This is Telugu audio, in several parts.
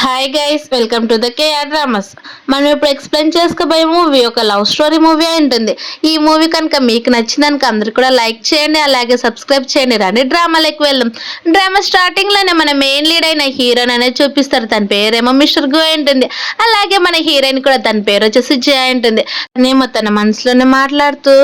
Hi guys, welcome to the KR dramas. మనం ఇప్పుడు ఎక్స్ప్లెయిన్ చేసుకోబోయే మూవీ ఒక లవ్ స్టోరీ మూవీ అయి ఉంటుంది. ఈ మూవీ కనుక మీకు నచ్చిందనుక అందరూ కూడా లైక్ చేయండి, అలాగే సబ్స్క్రైబ్ చేయండి. రండి డ్రామాలోకి వెళ్దాం. డ్రామా స్టార్టింగ్ లోనే మన మెయిన్ లీడ్ అయిన హీరోయిన్ అనేది చూపిస్తారు. తన పేరేమో మిస్టర్ గో ఉంటుంది. అలాగే మన హీరోయిన్ కూడా తన పేరు వచ్చేసి జయ ఉంటుంది. తనేమో తన మనసులోనే మాట్లాడుతూ,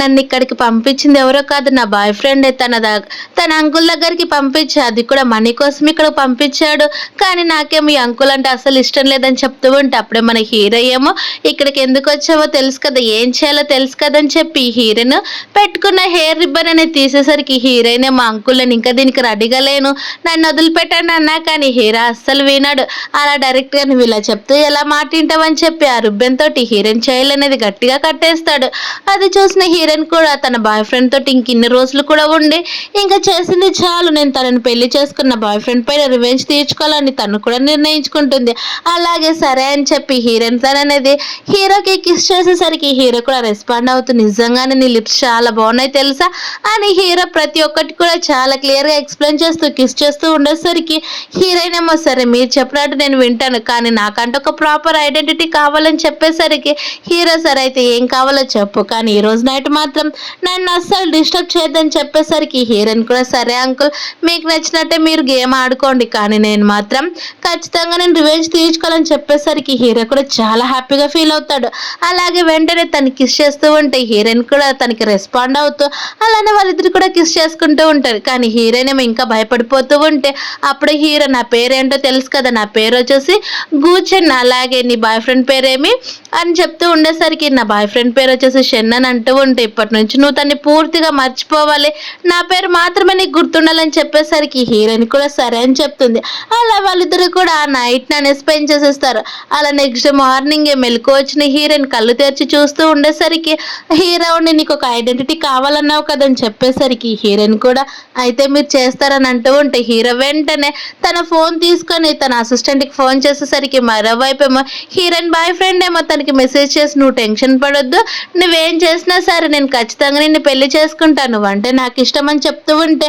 నన్ను ఇక్కడికి పంపించింది ఎవరో కాదు, నా బాయ్ ఫ్రెండ్ తన అంకుల్ దగ్గరికి పంపించి, అది కూడా మనీ కోసం ఇక్కడ పంపించాడు. కానీ నాకేమో ఈ అంకుల్ అంటే అసలు ఇష్టం లేదని చెప్తూ ఉంటే, అప్పుడే మన హీరో ఏమో ఇక్కడికి ఎందుకు వచ్చావో తెలుసు కదా, ఏం చేయాలో తెలుసు కదా అని చెప్పి హీరోయిన్ పెట్టుకున్న హెయిర్ రిబ్బన్ అనేది తీసేసరికి హీరోయిన్ ఏమో అంకుల్ అని ఇంకా దీనికి రెడీగా లేను, నన్ను వదిలిపెట్టండి అన్నా. కానీ హీరో అస్సలు వినాడు. అలా డైరెక్ట్ గా నువ్వు ఇలా చెప్తూ ఎలా మాట వింటావని చెప్పి ఆ రిబ్బన్ తోటి హీరోయిన్ చేయాలి అనేది గట్టిగా కట్టేస్తాడు. అది చూసిన హీరోయిన్ కూడా తన బాయ్ ఫ్రెండ్ తోటి ఇంకిన్ని రోజులు కూడా ఉండి ఇంకా చేసింది చాలు, నేను తనని పెళ్లి చేసుకున్న బాయ్ ఫ్రెండ్ పైన రివెంజ్ తీర్చుకోవాలని తను కూడా నిర్ణయించుకుంటుంది. అలాగే సరే అని చెప్పి హీరోయిన్ తన అనేది హీరోకి కిస్ చేసేసరికి హీరో కూడా రెస్పాండ్ అవుతూ, నిజంగానే నీ లిప్స్ చాలా బాగున్నాయి తెలుసా అని హీరో ప్రతి ఒక్కటి కూడా చాలా క్లియర్ గా ఎక్స్ప్లెయిన్ చేస్తూ కిస్ చేస్తూ ఉండేసరికి హీరోయిన్ ఏమో సరే మీరు చెప్పినట్టు నేను వింటాను, కానీ నాకంటే ఒక ప్రాపర్ ఐడెంటిటీ కావాలని చెప్పేసరికి హీరో సరే అయితే ఏం కావాలో చెప్పు, కానీ ఈ రోజు నైట్ మాత్రం నన్ను అస్సలు డిస్టర్బ్ చేయొద్దని చెప్పేసరికి హీరోయిన్ కూడా సరే అంకుల్, మీకు నచ్చినట్టే మీరు గేమ్ ఆడుకోండి, కానీ నేను మాత్రం ఖచ్చితంగా నేను రివెంజ్ తీర్చుకోవాలని చెప్పేసరికి హీరో కూడా చాలా హ్యాపీగా ఫీల్ అవుతాడు. అలాగే వెంటనే తను కిస్ చేస్తూ ఉంటే హీరోయిన్ కూడా తనకి రెస్పాండ్ అవుతూ అలానే వాళ్ళిద్దరు కూడా కిస్ చేసుకుంటూ ఉంటారు. కానీ హీరోయిన్ ఏమో ఇంకా భయపడిపోతూ ఉంటే అప్పుడు హీరో నా పేరేంటో తెలుసు కదా, నా పేరు వచ్చేసి గూచెన్, అలాగే నీ బాయ్ ఫ్రెండ్ పేరేమి అని చెప్తూ ఉండేసరికి నా బాయ్ ఫ్రెండ్ పేరు వచ్చేసి షెన్ అని అంటూ ఉంటే, ఇప్పటి నుంచి నువ్వు తన్ని పూర్తిగా మర్చిపోవాలి, నా పేరు మాత్రమే నీకు గుర్తుండాలని చెప్పేసరికి హీరోయిన్ కూడా సరే అని చెప్తుంది. అలా వాళ్ళిద్దరు కూడా ఆ నైట్ నన్ను స్పెండ్ చేసేస్తారు. అలా నెక్స్ట్ మార్నింగ్ మెలకు వచ్చిన హీరోయిన్ కళ్ళు తెరిచి చూస్తూ ఉండేసరికి హీరో ఉండి నీకు ఒక ఐడెంటిటీ కావాలన్నావు కదని చెప్పేసరికి హీరోయిన్ కూడా అయితే మీరు చేస్తారని అంటూ ఉంటే హీరో వెంటనే తన ఫోన్ తీసుకొని తన అసిస్టెంట్కి ఫోన్ చేసేసరికి మరోవైపు ఏమో హీరోయిన్ బాయ్ ఫ్రెండ్ ఏమో తనకి మెసేజ్ చేసి, నువ్వు టెన్షన్ పడొద్దు, నువ్వేం చేసినా సరే నేను ఖచ్చితంగా నిన్ను పెళ్లి చేసుకుంటాను అంటే నాకు ఇష్టం అని చెప్తూ ఉంటే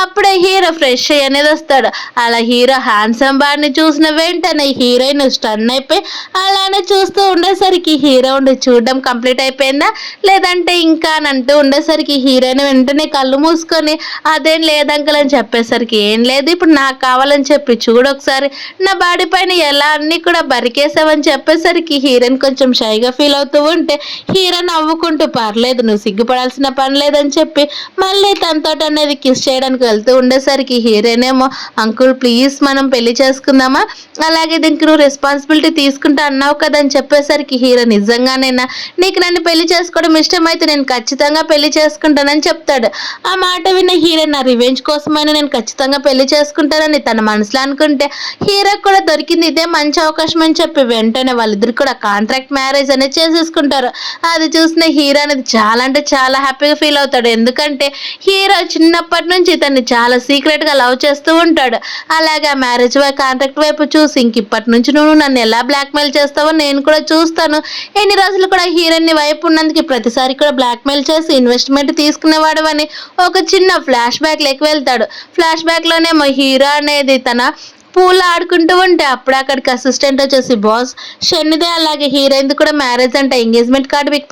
అప్పుడే హీరో ఫ్రెష్ అయ్యి అనేది వస్తాడు. అలా హీరో హ్యాండ్సమ్ బార్ని చూసిన వెంటనే హీరోయిన్ స్టన్ అయిపోయి అలానే చూస్తూ ఉండేసరికి హీరో ఉండి చూడడం కంప్లీట్ అయిపోయిందా లేదంటే ఇంకా అని అంటూ ఉండేసరికి హీరోయిన్ వెంటనే కళ్ళు మూసుకొని అదేం లేదంకల్ అని చెప్పేసరికి, ఏం లేదు ఇప్పుడు నాకు కావాలని చెప్పి చూడు ఒకసారి నా బాడీ పైన ఎలా అన్ని కూడా బరికేసావని చెప్పేసరికి హీరోయిన్ కొంచెం షైగా ఫీల్ అవుతూ ఉంటే హీరో నవ్వుకుంటూ పర్లేదు నువ్వు సిగ్గుపడాల్సిన పని లేదని చెప్పి మళ్ళీ తనతో అనేది కిస్ చేయడానికి వెళ్తూ ఉండేసరికి హీరోయిన్ ఏమో అంకుల్ ప్లీజ్ మనం పెళ్లి చేసుకుందామా, అలాగే దీనికి నువ్వు రెస్పాన్సిబిలిటీ తీసుకుంటా అన్నావు కదా అని చెప్పేసరికి హీరో నిజంగానేనా, నీకు నన్ను పెళ్లి చేసుకోవడం ఇష్టమైతే నేను ఖచ్చితంగా పెళ్లి చేసుకుంటానని చెప్తాడు. ఆ మాట విన్న హీరో నా రివెంజ్ కోసమైనా నేను ఖచ్చితంగా పెళ్లి చేసుకుంటానని తన మనసులో అనుకుంటే హీరో కూడా దొరికింది ఇదే మంచి అవకాశం అని చెప్పి వెంటనే వాళ్ళిద్దరు కూడా కాంట్రాక్ట్ మ్యారేజ్ అనేది చేసేసుకుంటారు. అది చూసిన హీరో అనేది చాలా అంటే చాలా హ్యాపీగా ఫీల్ అవుతాడు. ఎందుకంటే హీరో చిన్నప్పటి నుంచి తన్ని చాలా సీక్రెట్ గా లవ్ చేస్తూ ఉంటాడు. అలాగే ఆ మ్యారేజ్ కాంట్రాక్ట్ వైపు చూసి ఇంక ఇప్పటి నుంచి నువ్వు నన్ను ఎలా బ్లాక్మెయిల్ చేస్తావో నేను కూడా చూస్తాను, ఎన్ని రోజులు కూడా హీరోయిన్ వైపు ఉన్నందుకు ప్రతిసారి కూడా బ్లాక్మెయిల్ చేసి ఇన్వెస్ట్మెంట్ తీసుకునేవాడు అని ఒక చిన్న ఫ్లాష్ బ్యాక్ లెక్క వెళ్తాడు. ఫ్లాష్ బ్యాక్ లోనేమో హీరో అనేది తన పూలు ఆడుకుంటూ ఉంటే అప్పుడు అక్కడికి అసిస్టెంట్ వచ్చేసి బాస్ షెన్నిదే, అలాగే హీరోయిన్ కూడా మ్యారేజ్ అంటే ఎంగేజ్మెంట్ కార్డు మీకు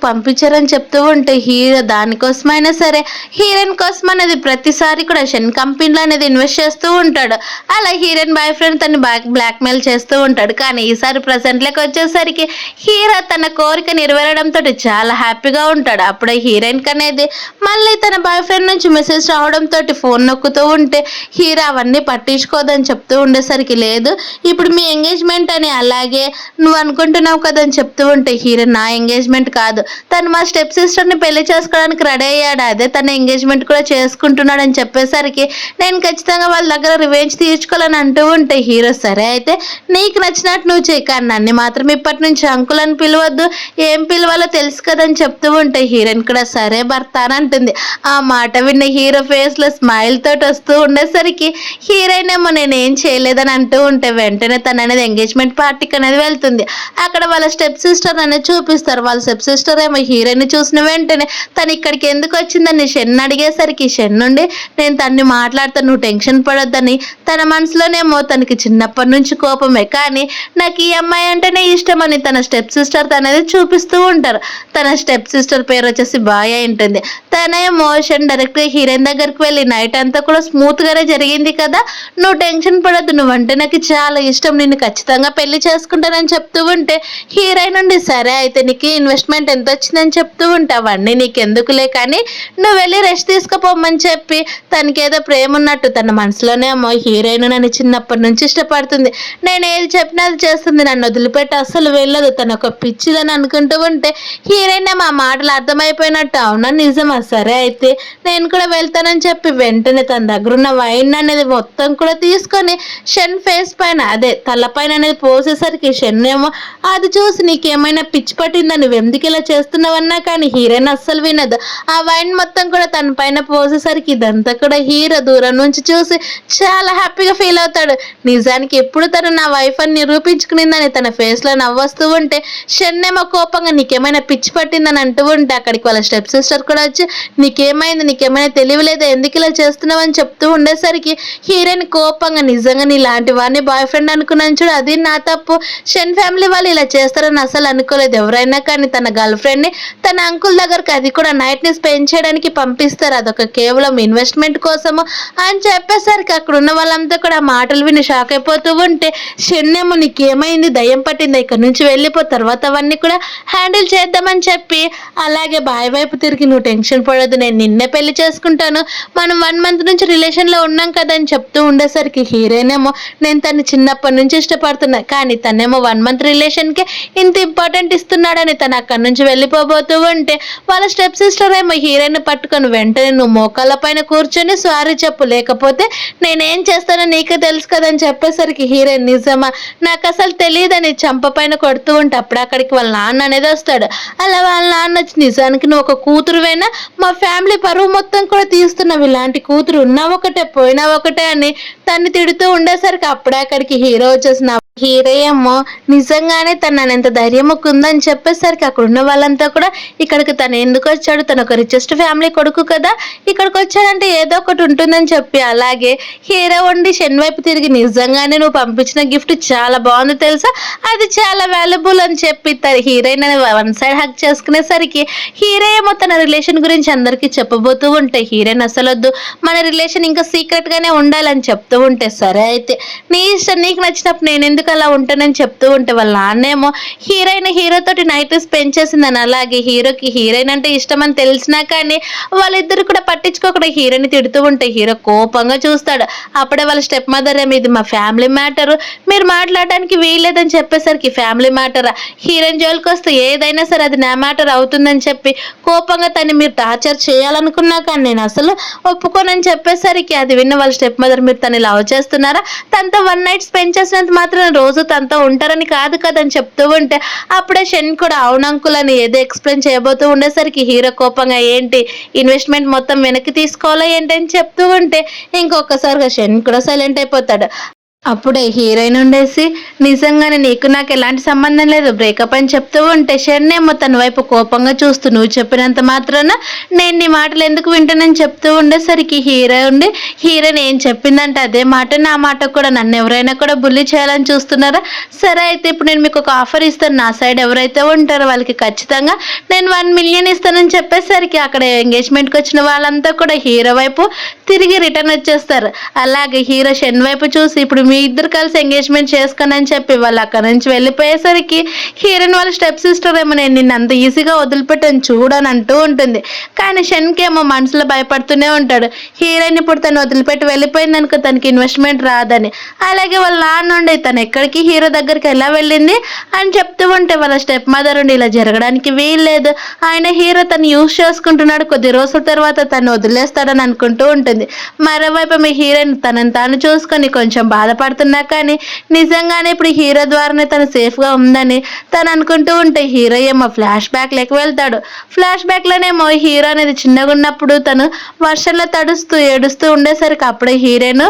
పంపించారని చెప్తూ ఉంటే హీరో దానికోసమైనా సరే హీరోయిన్ కోసం అనేది ప్రతిసారి కూడా షెన్ కంపెనీలో అనేది ఇన్వెస్ట్ చేస్తూ ఉంటాడు. అలా హీరోయిన్ బాయ్ ఫ్రెండ్ తను బ్లాక్మెయిల్ చేస్తూ ఉంటాడు. కానీ ఈసారి ప్రజెంట్లోకి వచ్చేసరికి హీరో తన కోరిక నెరవేరడంతో చాలా హ్యాపీగా ఉంటాడు. అప్పుడే హీరోయిన్ అనేది మళ్ళీ తన బాయ్ ఫ్రెండ్ నుంచి మెసేజ్ రావడంతో ఫోన్ నొక్కుతూ ఉంటే హీరో అవన్నీ పట్టించుకోదని చెప్తూ ఉండేసరికి, లేదు ఇప్పుడు మీ ఎంగేజ్మెంట్ అని అలాగే నువ్వు అనుకుంటున్నావు కదని చెప్తూ ఉంటే హీరో నా ఎంగేజ్మెంట్ కాదు, తను మా స్టెప్ సిస్టర్ని పెళ్లి చేసుకోవడానికి రెడీ అయ్యాడు, అదే తన ఎంగేజ్మెంట్ కూడా చేసుకుంటున్నాడు అని చెప్పేసరికి నేను ఖచ్చితంగా వాళ్ళ దగ్గర రివెంజ్ తీర్చుకోవాలని అంటూ ఉంటే హీరో సరే అయితే నీకు నచ్చినట్టు నువ్వు చేయి, కానీ నన్ను మాత్రం ఇప్పటి నుంచి అంకుల్ అని పిలవద్దు, ఏం పిలవాలో తెలుసు కదని చెప్తూ ఉంటే హీరోయిన్ కూడా సరే భర్త అని అంటుంది. ఆ మాట విన్న హీరో ఫేస్ లో స్మైల్ తోటి వస్తూ ఉండేసరికి హీరోయిన్ ఏమో నేనేం చేయలేదని అంటూ ఉంటే వెంటనే తన అనేది ఎంగేజ్మెంట్ పార్టీకి అనేది వెళ్తుంది. అక్కడ వాళ్ళ స్టెప్ సిస్టర్ అనేది చూపి చూపిస్తారు. వాళ్ళ స్టెప్ సిస్టర్ ఏమో హీరోయిన్ చూసిన వెంటనే తను ఇక్కడికి ఎందుకు వచ్చిందని షెన్ అడిగేసరికి షెన్ నుండి నేను తన్ని మాట్లాడతాను, నువ్వు టెన్షన్ పడొద్దని. తన మనసులోనేమో తనకి చిన్నప్పటి నుంచి కోపమే, కానీ నాకు ఈ అమ్మాయి అంటేనే ఇష్టమని తన స్టెప్ సిస్టర్ అనేది చూపిస్తూ ఉంటారు. తన స్టెప్ సిస్టర్ పేరు వచ్చేసి బాయ్ అయి ఉంటుంది. తన ఎమోషన్ డైరెక్ట్గా హీరోయిన్ దగ్గరికి వెళ్ళి నైట్ అంతా కూడా స్మూత్గానే జరిగింది కదా, నువ్వు టెన్షన్ పడద్దు, నువ్వంటే నాకు చాలా ఇష్టం, నిన్ను ఖచ్చితంగా పెళ్లి చేసుకుంటానని చెప్తూ ఉంటే హీరోయిన్ నుండి సరే అయితే నీకు ఇన్వెస్ట్మెంట్ ఎంత వచ్చిందని చెప్తూ ఉంటే అవన్నీ నీకెందుకులే కానీ నువ్వు వెళ్ళి రెస్ట్ తీసుకుపోమని చెప్పి తనకేదో ప్రేమ ఉన్నట్టు తన మనసులోనేమో హీరోయిన్ నన్ను చిన్నప్పటి నుంచి ఇష్టపడుతుంది, నేను ఏది చెప్పినా అది చేస్తుంది, నన్ను వదిలిపెట్టి అస్సలు వెళ్ళదు, తను ఒక పిచ్చిదని అనుకుంటూ ఉంటే హీరోయిన్ మా మాటలు అర్థమైపోయినట్టు అవునా నిజమా సరే అయితే నేను కూడా వెళ్తానని చెప్పి వెంటనే తన దగ్గర ఉన్న వైన్ అనేది మొత్తం కూడా తీసుకొని షెన్ ఫేస్ పైన అదే తలపైన అనేది పోసేసరికి షెన్ ఏమో అది చూసి నీకేమైనా పిచ్చి పట్టిందా, నువ్వు ఎందుకు ఇలా చేస్తున్నావన్నా కానీ హీరోయిన్ అస్సలు వినదు. ఆ వైన్ మొత్తం కూడా తన పైన పోసేసరికి ఇదంతా కూడా హీరో దూరం నుంచి చూసి చాలా హ్యాపీగా ఫీల్ అవుతాడు. నిజానికి ఎప్పుడు తను నా వైఫ్ అని నిరూపించుకునిందని తన ఫేస్ లో నవ్వొస్తూ ఉంటే షెన్ ఏమో కోపంగా నీకేమైనా పిచ్చి పట్టిందని అంటూ ఉంటే అక్కడికి వాళ్ళ స్టెప్ సిస్టర్ కూడా వచ్చి నీకేమైంది, నీకేమైనా తెలియలేదా, ఎందుకు ఇలా చేస్తున్నావు అని చెప్తూ ఉండేసరికి హీరోయిన్ కోపంగా నిజంగా నీలాంటి వాడిని బాయ్ ఫ్రెండ్ అనుకున్నాను చూడు, అది నా తప్పు, షెన్ ఫ్యామిలీ వాళ్ళు ఇలా చేస్తారని అసలు అనుకోలేదు, ఎవరైనా కానీ తన గర్ల్ ఫ్రెండ్ ని తన అంకుల్ దగ్గరకు అది కూడా నైట్ ని స్పెండ్ చేయడానికి పంపిస్తారు, అదొక కేవలం ఇన్వెస్ట్మెంట్ కోసము అని చెప్పేసరికి అక్కడ ఉన్న వాళ్ళంతా కూడా మాటలు విని షాక్ అయిపోతూ ఉంటే షెన్ ఏమో నీకేమైంది, దయ్యం పట్టింది, ఇక్కడ నుంచి వెళ్ళిపో, తర్వాత అవన్నీ కూడా హ్యాండిల్ చేద్దామని చెప్పి అలాగే బాయ్ వైపు తిరిగి నువ్వు టెన్షన్ పడదు, నేను నిన్నే పెళ్లి చేసుకుంటాను, మనం 1 month నుంచి రిలేషన్లో ఉన్నాం కదా అని చెప్తూ ఉండేసరికి హీరోయిన్ ఏమో నేను తను చిన్నప్పటి నుంచి ఇష్టపడుతున్నా, కానీ తనేమో 1 month రిలేషన్కి ఇంత ఇంపార్టెంట్ ఇస్తున్నాడని తను అక్కడి నుంచి వెళ్ళిపోబోతూ ఉంటే వాళ్ళ స్టెప్ సిస్టర్ ఏమో హీరోయిన్ పట్టుకొని వెంటనే నువ్వు మోకాళ్ళ పైన కూర్చొని సారీ చెప్పు, లేకపోతే నేనేం చేస్తానో నీకే తెలుసు కదని చెప్పేసరికి హీరోయిన్ నిజమా నాకు అసలు తెలియదని చంప పైన కొడుతూ ఉంటే అప్పుడు అక్కడికి వాళ్ళ నాన్న అనేది వస్తాడు. అలా వాళ్ళ నాన్న వచ్చి నిజానికి నువ్వు ఒక కూతురువేనా, మా ఫ్యామిలీ పరువు మొత్తం కూడా తీస్తున్నావు, ఇలాంటి కూతురు ఉన్నా ఒకటే పోయినా ఒకటే అని తన్ని తిడుతూ ఉండేసరికి అప్పుడే అక్కడికి హీరో వచ్చేసిన హీరో ఏమో నిజంగానే తన ఎంత ధైర్యం ఉందని చెప్పేసరికి అక్కడ ఉన్న వాళ్ళంతా కూడా ఇక్కడికి తను ఎందుకు వచ్చాడు, తను ఒక రిచెస్ట్ ఫ్యామిలీ కొడుకు కదా, ఇక్కడికి వచ్చాడంటే ఏదో ఒకటి ఉంటుందని చెప్పి అలాగే హీరో ఉండి షెన్ వైపు తిరిగి నిజంగానే నువ్వు పంపించిన గిఫ్ట్ చాలా బాగుంది తెలుసా, అది చాలా వాల్యుబుల్ అని చెప్పి హీరోయిన్ అని 1 side హక్ చేసుకునేసరికి హీరో ఏమో తన రిలేషన్ గురించి అందరికీ చెప్పబోతూ ఉంటే హీరోయిన్ అసలు వద్దు, మన రిలేషన్ ఇంకా సీక్రెట్ గానే ఉండాలని చెప్తూ ఉంటే సరే అయితే నీ ఇష్టం, నీకు నచ్చినప్పుడు నేను ఎందుకు అలా ఉంటానని చెప్తూ ఉంటే వాళ్ళ నాన్నేమో హీరోయిన్ హీరోతోటి నైట్ స్పెండ్ చేసిందని, అలాగే హీరోకి హీరోయిన్ అంటే ఇష్టం అని తెలిసినా కానీ వాళ్ళిద్దరు కూడా పట్టించుకోకుండా హీరోని తిడుతూ ఉంటే హీరో కోపంగా చూస్తాడు. అప్పుడే వాళ్ళ స్టెప్ మదర్ ఏమి ఇది మా ఫ్యామిలీ మ్యాటర్, మీరు మాట్లాడడానికి వీల్లేదని చెప్పేసరికి ఫ్యామిలీ మ్యాటరా, హీరోయిన్ జోలికి వస్తే ఏదైనా సరే అది నా మ్యాటర్ అవుతుందని చెప్పి కోపంగా తను మీరు టార్చర్ చేయాలనుకున్నా కానీ నేను అసలు ఒప్పుకోనని చెప్పేసరికి అది విన్న వాళ్ళ స్టెప్ మదర్ మీరు తను లవ్ చేస్తున్నారా, తనతో 1 night స్పెండ్ చేసినంత మాత్రం రోజు తనతో ఉంటారని కాదు కదని చెప్తూ ఉంటే అప్పుడే షెన్ కూడా అవును అంకుల్ అని ఏదో ఎక్స్ప్లెయిన్ చేయబోతూ ఉండేసరికి హీరో కోపంగా ఏంటి ఇన్వెస్ట్మెంట్ మొత్తం వెనక్కి తీసుకోవాలా ఏంటి అని చెప్తూ ఉంటే ఇంకొకసారిగా షెన్ కూడా సైలెంట్ అయిపోతాడు. అప్పుడే హీరోయిన్ ఉండేసి నిజంగానే నీకు నాకు ఎలాంటి సంబంధం లేదు బ్రేకప్ అని చెప్తూ ఉంటే షెన్ ఏమో తన వైపు కోపంగా చూస్తూ నువ్వు చెప్పినంత మాత్రాన నేను నీ మాటలు ఎందుకు వింటానని చెప్తూ ఉండేసరికి హీరో ఉండి హీరోయిన్ ఏం చెప్పిందంటే అదే మాట నా మాట కూడా నన్ను ఎవరైనా కూడా బుల్లి చేయాలని చూస్తున్నారా, సరే అయితే ఇప్పుడు నేను మీకు ఒక ఆఫర్ ఇస్తాను, నా సైడ్ ఎవరైతే ఉంటారో వాళ్ళకి ఖచ్చితంగా నేను 1 million ఇస్తానని చెప్పేసరికి అక్కడ ఎంగేజ్మెంట్కి వచ్చిన వాళ్ళంతా కూడా హీరో వైపు తిరిగి రిటర్న్ వచ్చేస్తారు. అలాగే హీరో షెన్ వైపు చూసి ఇప్పుడు మీ ఇద్దరు కలిసి ఎంగేజ్మెంట్ చేసుకోనని చెప్పి వాళ్ళు అక్కడ నుంచి వెళ్ళిపోయేసరికి హీరోయిన్ వాళ్ళ స్టెప్ సిస్టర్ ఏమో నేను నిన్ను అంత ఈజీగా వదిలిపెట్టాను చూడని అంటూ ఉంటుంది, కానీ షెన్కి ఏమో మనసులో భయపడుతూనే ఉంటాడు, హీరోయిన్ ఇప్పుడు తను వదిలిపెట్టి వెళ్ళిపోయింది అనుకో తనకి ఇన్వెస్ట్మెంట్ రాదని. అలాగే వాళ్ళ నాన్న ఉండి తను ఎక్కడికి హీరో దగ్గరికి ఎలా వెళ్ళింది అని చెప్తూ ఉంటే వాళ్ళ స్టెప్ మదర్ ఉండి ఇలా జరగడానికి వీల్లేదు, ఆయన హీరో తను యూజ్ చేసుకుంటున్నాడు, కొద్ది రోజుల తర్వాత తను వదిలేస్తాడని అనుకుంటూ ఉంటుంది. మరోవైపు మీ హీరోయిన్ తనని తాను చూసుకొని కొంచెం బాధపడుతుంది. ఇష్టపడుతున్నా కానీ నిజంగానే ఇప్పుడు హీరో ద్వారానే తను సేఫ్గా ఉందని తను అనుకుంటూ ఉంటే హీరో ఏమో ఫ్లాష్ బ్యాక్ లెక్క వెళ్తాడు. ఫ్లాష్ బ్యాక్ లోనేమో హీరో అనేది చిన్నగా ఉన్నప్పుడు తను వర్షంలో తడుస్తూ ఏడుస్తూ ఉండేసరికి అప్పుడే హీరోయిన్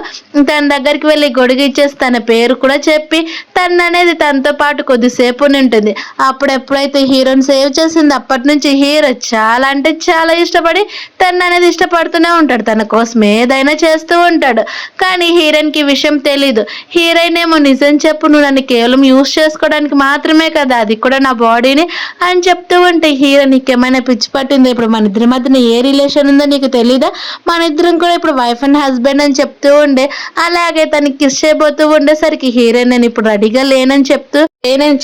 తన దగ్గరికి వెళ్ళి గొడుగు ఇచ్చేసి తన పేరు కూడా చెప్పి తను అనేది తనతో పాటు కొద్దిసేపు ఉంటుంది. అప్పుడు ఎప్పుడైతే హీరోని సేవ్ చేసింది అప్పటి నుంచి హీరో చాలా అంటే చాలా ఇష్టపడి తను అనేది ఇష్టపడుతూనే ఉంటాడు. తన కోసం ఏదైనా చేస్తూ ఉంటాడు. కానీ హీరోయిన్కి ఈ విషయం తెలీదు. హీరోయిన్ ఏమో నిజం చెప్పు, నువ్వు నన్ను కేవలం యూజ్ చేసుకోవడానికి మాత్రమే కదా, అది కూడా నా బాడీని అని చెప్తూ ఉంటే హీరో నీకేమైనా పిచ్చి పట్టిందో, ఇప్పుడు మన ఇద్దరి మధ్యన ఏ రిలేషన్ ఉందో నీకు తెలీదా, మన ఇద్దరం కూడా ఇప్పుడు వైఫ్ అండ్ హస్బెండ్ అని చెప్తూ ఉండే. అలాగే తనకి కిస్ చేయబోతూ ఉండేసరికి హీరోయిన్ నేను ఇప్పుడు రెడీగా లేనని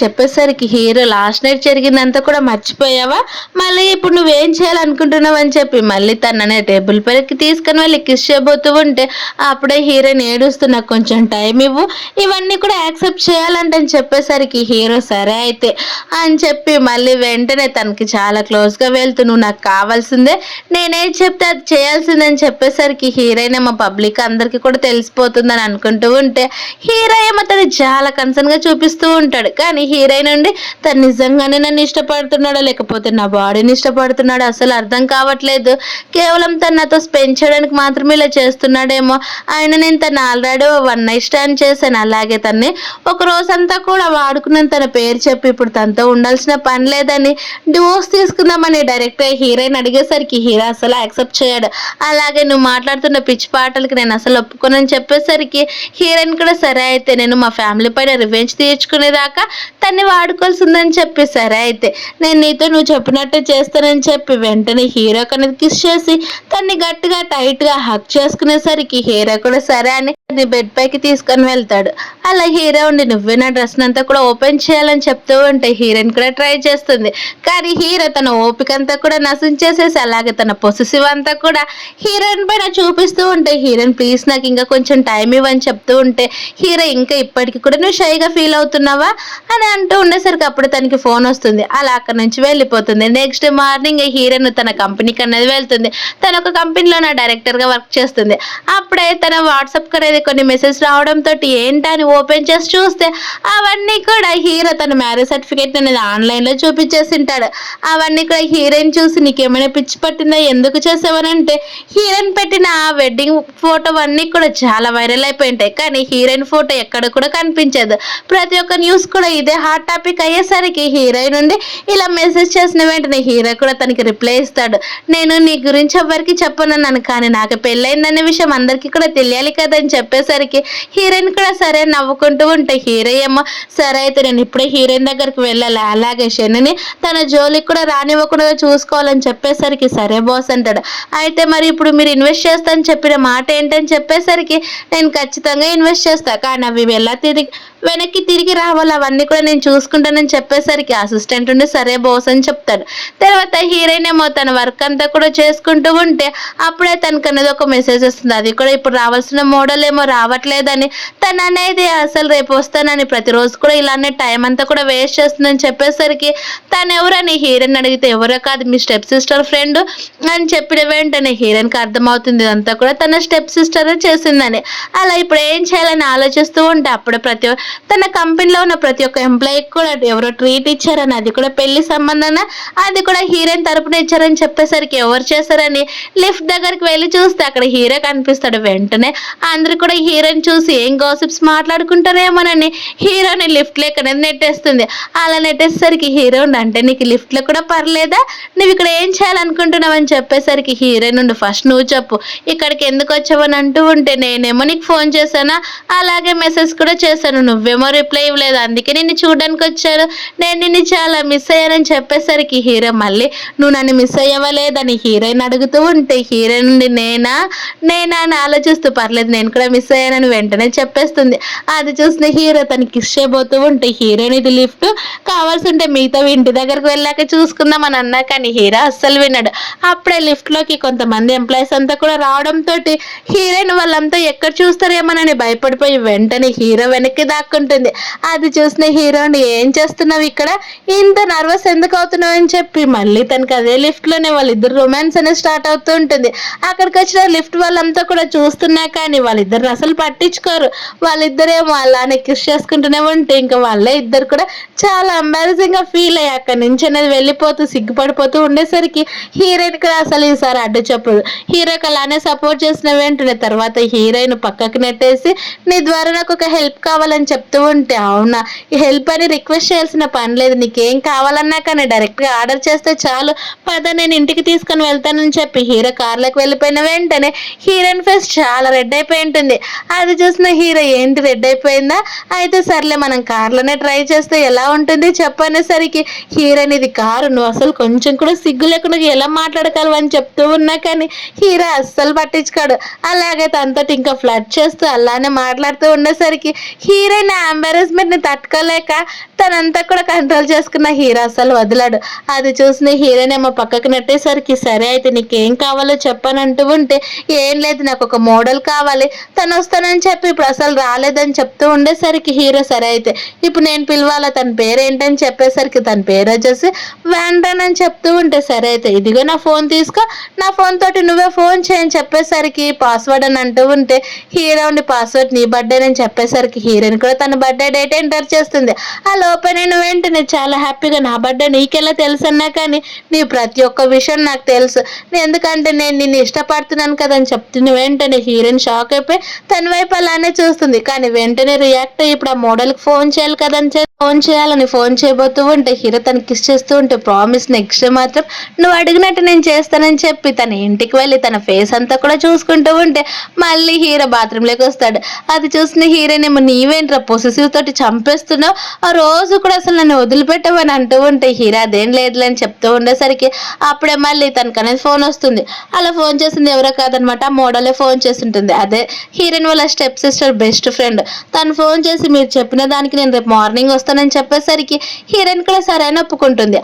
చెప్పేసరికి హీరో లాస్ట్ నైట్ జరిగిందంతా కూడా మర్చిపోయావా, మళ్ళీ ఇప్పుడు నువ్వేం చేయాలనుకుంటున్నావు అని చెప్పి మళ్ళీ తననే టేబుల్ పైకి తీసుకుని వెళ్ళి కిస్ చేయబోతూ ఉంటే అప్పుడే హీరోయిన్ ఏడుస్తూ నాకు కొంచెం టైం ఇవ్వు, ఇవన్నీ కూడా యాక్సెప్ట్ చేయాలంటే అని చెప్పేసరికి హీరో సరే అయితే అని చెప్పి మళ్ళీ వెంటనే తనకి చాలా క్లోజ్గా వెళ్తూ నువ్వు నాకు కావాల్సిందే, నేనేం చెప్తే అది చేయాల్సిందని చెప్పేసరికి హీరోయిన్ ఏమో పబ్లిక్ అందరికీ కూడా తెలిసిపోతుందని అనుకుంటూ ఉంటే హీరో ఏమో తను చాలా కన్సర్న్గా చూపిస్తూ ఉంటాడు. కానీ హీరోయిన్ నుండి తను నిజంగానే నన్ను ఇష్టపడుతున్నాడో లేకపోతే నా బాడీని ఇష్టపడుతున్నాడో అసలు అర్థం కావట్లేదు, కేవలం తను నాతో స్పెండ్ చేయడానికి మాత్రమే ఇలా చేస్తున్నాడేమో, ఆయన నేను తను ఆల్రెడీ వన్ నైట్ స్టాండ్ చేశాను, అలాగే తన్ని ఒక రోజంతా కూడా వాడుకున్నాను తన పేరు చెప్పి ఇప్పుడు తనతో ఉండాల్సిన పని లేదని డివోర్స్ తీసుకుందామని డైరెక్ట్గా హీరోయిన్ అడిగేసరికి హీరో అసలు యాక్సెప్ట్ చేయడు. అలాగే నువ్వు మాట్లాడుతున్న పిచ్చి పాటలకి నేను అసలు ఒప్పుకోనని చెప్పేసరికి హీరోయిన్ కూడా సరే అయితే నేను మా ఫ్యామిలీ పైన రివెంజ్ తీర్చుకునేదాకా తన్ని వాడుకోవాల్సిందని చెప్పి సరే అయితే నేను నీతో నువ్వు చెప్పినట్టే చేస్తానని చెప్పి వెంటనే హీరో అనేది కిస్ చేసి తన్ని గట్టిగా టైట్గా హక్ చేసుకునేసరికి హీరో కూడా సరే అని బెడ్ పైకి తీసుకొని వెళ్తాడు. అలా హీరో ఉండి నువ్వే నా డ్రెస్ అంతా కూడా ఓపెన్ చేయాలని చెప్తూ ఉంటే హీరోయిన్ కూడా ట్రై చేస్తుంది. కానీ హీరో తన ఓపిక అంతా కూడా నశించేసేసి అలాగే తన పొసెసివ్ అంతా కూడా హీరోయిన్ పైన చూపిస్తూ ఉంటే హీరోయిన్ ప్లీజ్ నాకు ఇంకా కొంచెం టైం ఇవ్వని చెప్తూ ఉంటే హీరో ఇంకా ఇప్పటికి కూడా నువ్వు షైగా ఫీల్ అవుతున్నావా అని అంటూ ఉండేసరికి అప్పుడు తనకి ఫోన్ వస్తుంది. అలా అక్కడి నుంచి వెళ్ళిపోతుంది. నెక్స్ట్ మార్నింగ్ హీరోయిన్ తన కంపెనీకి అనేది వెళ్తుంది. తన ఒక కంపెనీలో నా డైరెక్టర్గా వర్క్ చేస్తుంది. అప్పుడే తన వాట్సాప్ అనేది కొన్ని మెసేజ్ రావడంతో ఏంటని ఓపెన్ చేసి చూస్తే అవన్నీ కూడా హీరో తన మ్యారేజ్ సర్టిఫికేట్ అనేది ఆన్లైన్లో చూపించేసింటాడు. అవన్నీ కూడా హీరోయిన్ చూసి నీకేమైనా పిచ్చి పట్టిందా, ఎందుకు చేసావనంటే హీరోయిన్ పెట్టిన ఆ వెడ్డింగ్ ఫోటో అన్నీ కూడా చాలా వైరల్ అయిపోయింటాయి. కానీ హీరోయిన్ ఫోటో ఎక్కడ కూడా కనిపించదు. ప్రతి ఒక్క న్యూస్ కూడా ఇదే హాట్ టాపిక్ అయ్యేసరికి హీరోయిన్ నుండి ఇలా మెసేజ్ చేసిన వెంటనే హీరో కూడా తనకి రిప్లై ఇస్తాడు. నేను నీ గురించి ఎవరికి చెప్పనన్నాను, కానీ నాకు పెళ్ళైందనే విషయం అందరికీ కూడా తెలియాలి కదని చెప్పేసరికి హీరోయిన్ కూడా సరే నవ్వుకుంటూ ఉంటే హీరో ఏమో సరే అయితే నేను ఇప్పుడే హీరోయిన్ దగ్గరికి వెళ్ళాలి, అలాగే శనిని తన జోలికి కూడా రానివ్వకుండా చూసుకోవాలని చెప్పేసరికి సరే బాస్ అంటాడు. అయితే మరి ఇప్పుడు మీరు ఇన్వెస్ట్ చేస్తానని చెప్పిన మాట ఏంటని చెప్పేసరికి నేను ఖచ్చితంగా ఇన్వెస్ట్ చేస్తా, కానీ అవి వెనక్కి తిరిగి రావాలి, అవన్నీ కూడా నేను చూసుకుంటానని చెప్పేసరికి అసిస్టెంట్ ఉండి సరే బాస్ అని చెప్తాడు. తర్వాత హీరోయిన్ ఏమో తన వర్క్ అంతా కూడా చేసుకుంటూ ఉంటే అప్పుడే తనకు అనేది ఒక మెసేజ్ వస్తుంది. అది కూడా ఇప్పుడు రావాల్సిన మోడల్ ఏమో రావట్లేదని, తను అనేది అసలు రేపు వస్తానని ప్రతిరోజు కూడా ఇలానే టైం అంతా కూడా వేస్ట్ చేస్తుందని చెప్పేసరికి తను ఎవరని హీరోయిన్ అడిగితే ఎవరో కాదు మీ స్టెప్ సిస్టర్ ఫ్రెండ్ అని చెప్పిన వెంటనే హీరోయిన్కి అర్థమవుతుంది ఇదంతా కూడా తన స్టెప్ సిస్టర్ చేసిందని. అలా ఇప్పుడు ఏం చేయాలని ఆలోచిస్తూ ఉంటే అప్పుడే తన కంపెనీలో ఉన్న ప్రతి ఒక్క ఎంప్లాయీకి కూడా ఎవరో ట్రీట్ ఇచ్చారని, అది కూడా పెళ్లి సంబంధం, అది కూడా హీరోయిన్ తరపున ఇచ్చారని చెప్పేసరికి ఎవరు చేశారని లిఫ్ట్ దగ్గరికి వెళ్ళి చూస్తే అక్కడ హీరో కనిపిస్తాడు. వెంటనే అందరు కూడా హీరోయిన్ చూసి ఏం గాసిప్స్ మాట్లాడుకుంటారేమోనని హీరోని లిఫ్ట్ లేక అనేది నెట్టేస్తుంది. అలా నెట్టేసరికి హీరో అంటే నీకు లిఫ్ట్లో కూడా పర్లేదా, నువ్వు ఇక్కడ ఏం చేయాలనుకుంటున్నావు అని చెప్పేసరికి హీరోయిన్ నుండి ఫస్ట్ నువ్వు చెప్పు ఇక్కడికి ఎందుకు వచ్చావని అంటూ ఉంటే నేనేమో నీకు ఫోన్ చేశానా, అలాగే మెసేజ్ కూడా చేశాను, నువ్వేమో రిప్లై ఇవ్వలేదు, అందుకే నిన్ను చూడడానికి వచ్చాను, నేను నిన్ను చాలా మిస్ అయ్యానని చెప్పేసరికి హీరో మళ్ళీ నువ్వు నన్ను మిస్ అయ్యావా లేదని హీరోయిన్ అడుగుతూ ఉంటే హీరో నుండి నేనా అని ఆలోచిస్తూ పర్లేదు నేను కూడా మిస్ అయ్యానని వెంటనే చెప్పేస్తుంది. అది చూసిన హీరో తనకి కిస్ చేయబోతూ ఉంటే హీరోయిన్ ఇది లిఫ్ట్ కావాల్సి ఉంటే మిగతా ఇంటి దగ్గరకు వెళ్ళాక చూసుకుందాం అని అన్నా, కానీ హీరో అస్సలు విన్నాడు. అప్పుడే లిఫ్ట్లోకి కొంతమంది ఎంప్లాయీస్ అంతా కూడా రావడంతో హీరోయిన్ వాళ్ళంతా ఎక్కడ చూస్తారేమోనని భయపడిపోయి వెంటనే హీరో వెనక్కి దాక్కుంటుంది. అది చూసిన హీరోని ఏం చేస్తున్నావు ఇక్కడ, ఇంత నర్వస్ ఎందుకు అవుతున్నావు అని చెప్పి మళ్ళీ తనకి అదే లిఫ్ట్లోనే వాళ్ళిద్దరు రొమాన్స్ అనేది స్టార్ట్ అవుతూ ఉంటుంది. అక్కడికి వచ్చిన లిఫ్ట్ వాళ్ళంతా కూడా చూస్తున్నా కానీ వాళ్ళిద్దరు హీరోని అసలు పట్టించుకోరు. వాళ్ళిద్దరేమో అలానే కిస్ చేసుకుంటూనే ఉంటే ఇంకా వాళ్ళే ఇద్దరు కూడా చాలా ఎంబారసింగ్ గా ఫీల్ అయ్యి అక్కడి నుంచి అనేది వెళ్ళిపోతూ సిగ్గుపడిపోతూ ఉండేసరికి హీరోయిన్ కూడా అసలు ఈసారి అడ్డు చెప్పదు. హీరోకి అలానే సపోర్ట్ చేసిన వెంటనే తర్వాత హీరోయిన్ పక్కకి నెట్టేసి నీ ద్వారా నాకు ఒక హెల్ప్ కావాలని చెప్తూ ఉంటే, అవునా ఈ హెల్ప్ అని రిక్వెస్ట్ చేయాల్సిన పని లేదు, నీకేం కావాలన్నా కానీ డైరెక్ట్ గా ఆర్డర్ చేస్తే చాలు, పద నేను ఇంటికి తీసుకొని వెళ్తానని చెప్పి హీరో కార్లోకి వెళ్ళిపోయిన వెంటనే హీరోయిన్ ఫేస్ చాలా రెడ్ అయిపోయి ఉంటుంది. అది చూసిన హీరో ఏంటి రెడ్ అయిపోయిందా, అయితే సర్లే మనం కార్లోనే ట్రై చేస్తే ఎలా ఉంటుంది చెప్పనేసరికి హీరోయిన్ ఇది కారు, నువ్వు అసలు కొంచెం కూడా సిగ్గు లేకుండా ఎలా మాట్లాడగలవు అని చెప్తూ ఉన్నా కానీ హీరో అస్సలు పట్టించుకోడు. అలాగే తనతో ఇంకా ఫ్లర్ట్ చేస్తూ అలానే మాట్లాడుతూ ఉండేసరికి హీరోయిన్ ఎంబారెస్మెంట్ ని తట్టుకోలేక తనంతా కూడా కంట్రోల్ చేసుకున్న హీరో అసలు వదిలాడు. అది చూసిన హీరోయిన్ ఏమో పక్కకు నెట్టేసరికి సరే అయితే నీకేం కావాలో చెప్పనంటూ ఉంటే, ఏం లేదు నాకు ఒక మోడల్ కావాలి, తను వస్తానని చెప్పి ఇప్పుడు అసలు రాలేదని చెప్తూ ఉండేసరికి హీరో సరే అయితే ఇప్పుడు నేను పిలవాలా, తన పేరు ఏంటని చెప్పేసరికి తన పేరు వచ్చేసి వ్యాండ్రన్ అని చెప్తూ ఉంటే, సరే అయితే ఇదిగో నా ఫోన్ తీసుకో, నా ఫోన్ తోటి నువ్వే ఫోన్ చేయని చెప్పేసరికి పాస్వర్డ్ అని అంటూ ఉంటే హీరో ఉండి పాస్వర్డ్ నీ బర్త్డే అని చెప్పేసరికి హీరోయిన్ కూడా తన బర్త్డే డేట్ ఎంటర్ చేస్తుంది. ఆ లోపల నేను వెంటనే చాలా హ్యాపీగా నా బర్త్డే నీకెలా తెలుసు అన్నా కానీ నీ ప్రతి ఒక్క విషయం నాకు తెలుసు, ఎందుకంటే నేను నిన్ను ఇష్టపడుతున్నాను కదా అని చెప్తున్న వెంటనే హీరోయిన్ షాక్ అయిపోయి తన వైపు అలానే చూస్తుంది. కానీ వెంటనే రియాక్ట్ అయ్యి ఇప్పుడు ఆ మోడల్కి ఫోన్ చేయాలి కదని ఫోన్ చేయాలని ఫోన్ చేయబోతూ ఉంటే హీరో తనకి కిస్ చేస్తూ ఉంటే ప్రామిస్ నెక్స్ట్ మాత్రం నువ్వు అడిగినట్టు నేను చేస్తానని చెప్పి తన ఇంటికి వెళ్ళి తన ఫేస్ అంతా కూడా చూసుకుంటూ ఉంటే మళ్ళీ హీరో బాత్రూంలోకి వస్తాడు. అది చూసిన హీరోయిన్ ఏమో నీవేంట్రా పొసెసివ్ తోటి చంపేస్తున్నావు, ఆ రోజు కూడా అసలు నన్ను వదిలిపెట్టవని అంటూ ఉంటే హీరో అదేం లేదులే అని చెప్తూ ఉండేసరికి అప్పుడే మళ్ళీ తనకనేది ఫోన్ వస్తుంది. అలా ఫోన్ చేసింది ఎవరో కాదనమాట, ఆ మోడలే ఫోన్ చేసి ఉంటుంది. అదే హీరోయిన్ వాళ్ళ స్టెప్ సిస్టర్ బెస్ట్ ఫ్రెండ్. తను ఫోన్ చేసి మీరు చెప్పిన దానికి నేను రేపు మార్నింగ్ వస్తానని చెప్పేసరికి హీరోయిన్ కూడా సరే అని ఒప్పుకుంటుంది.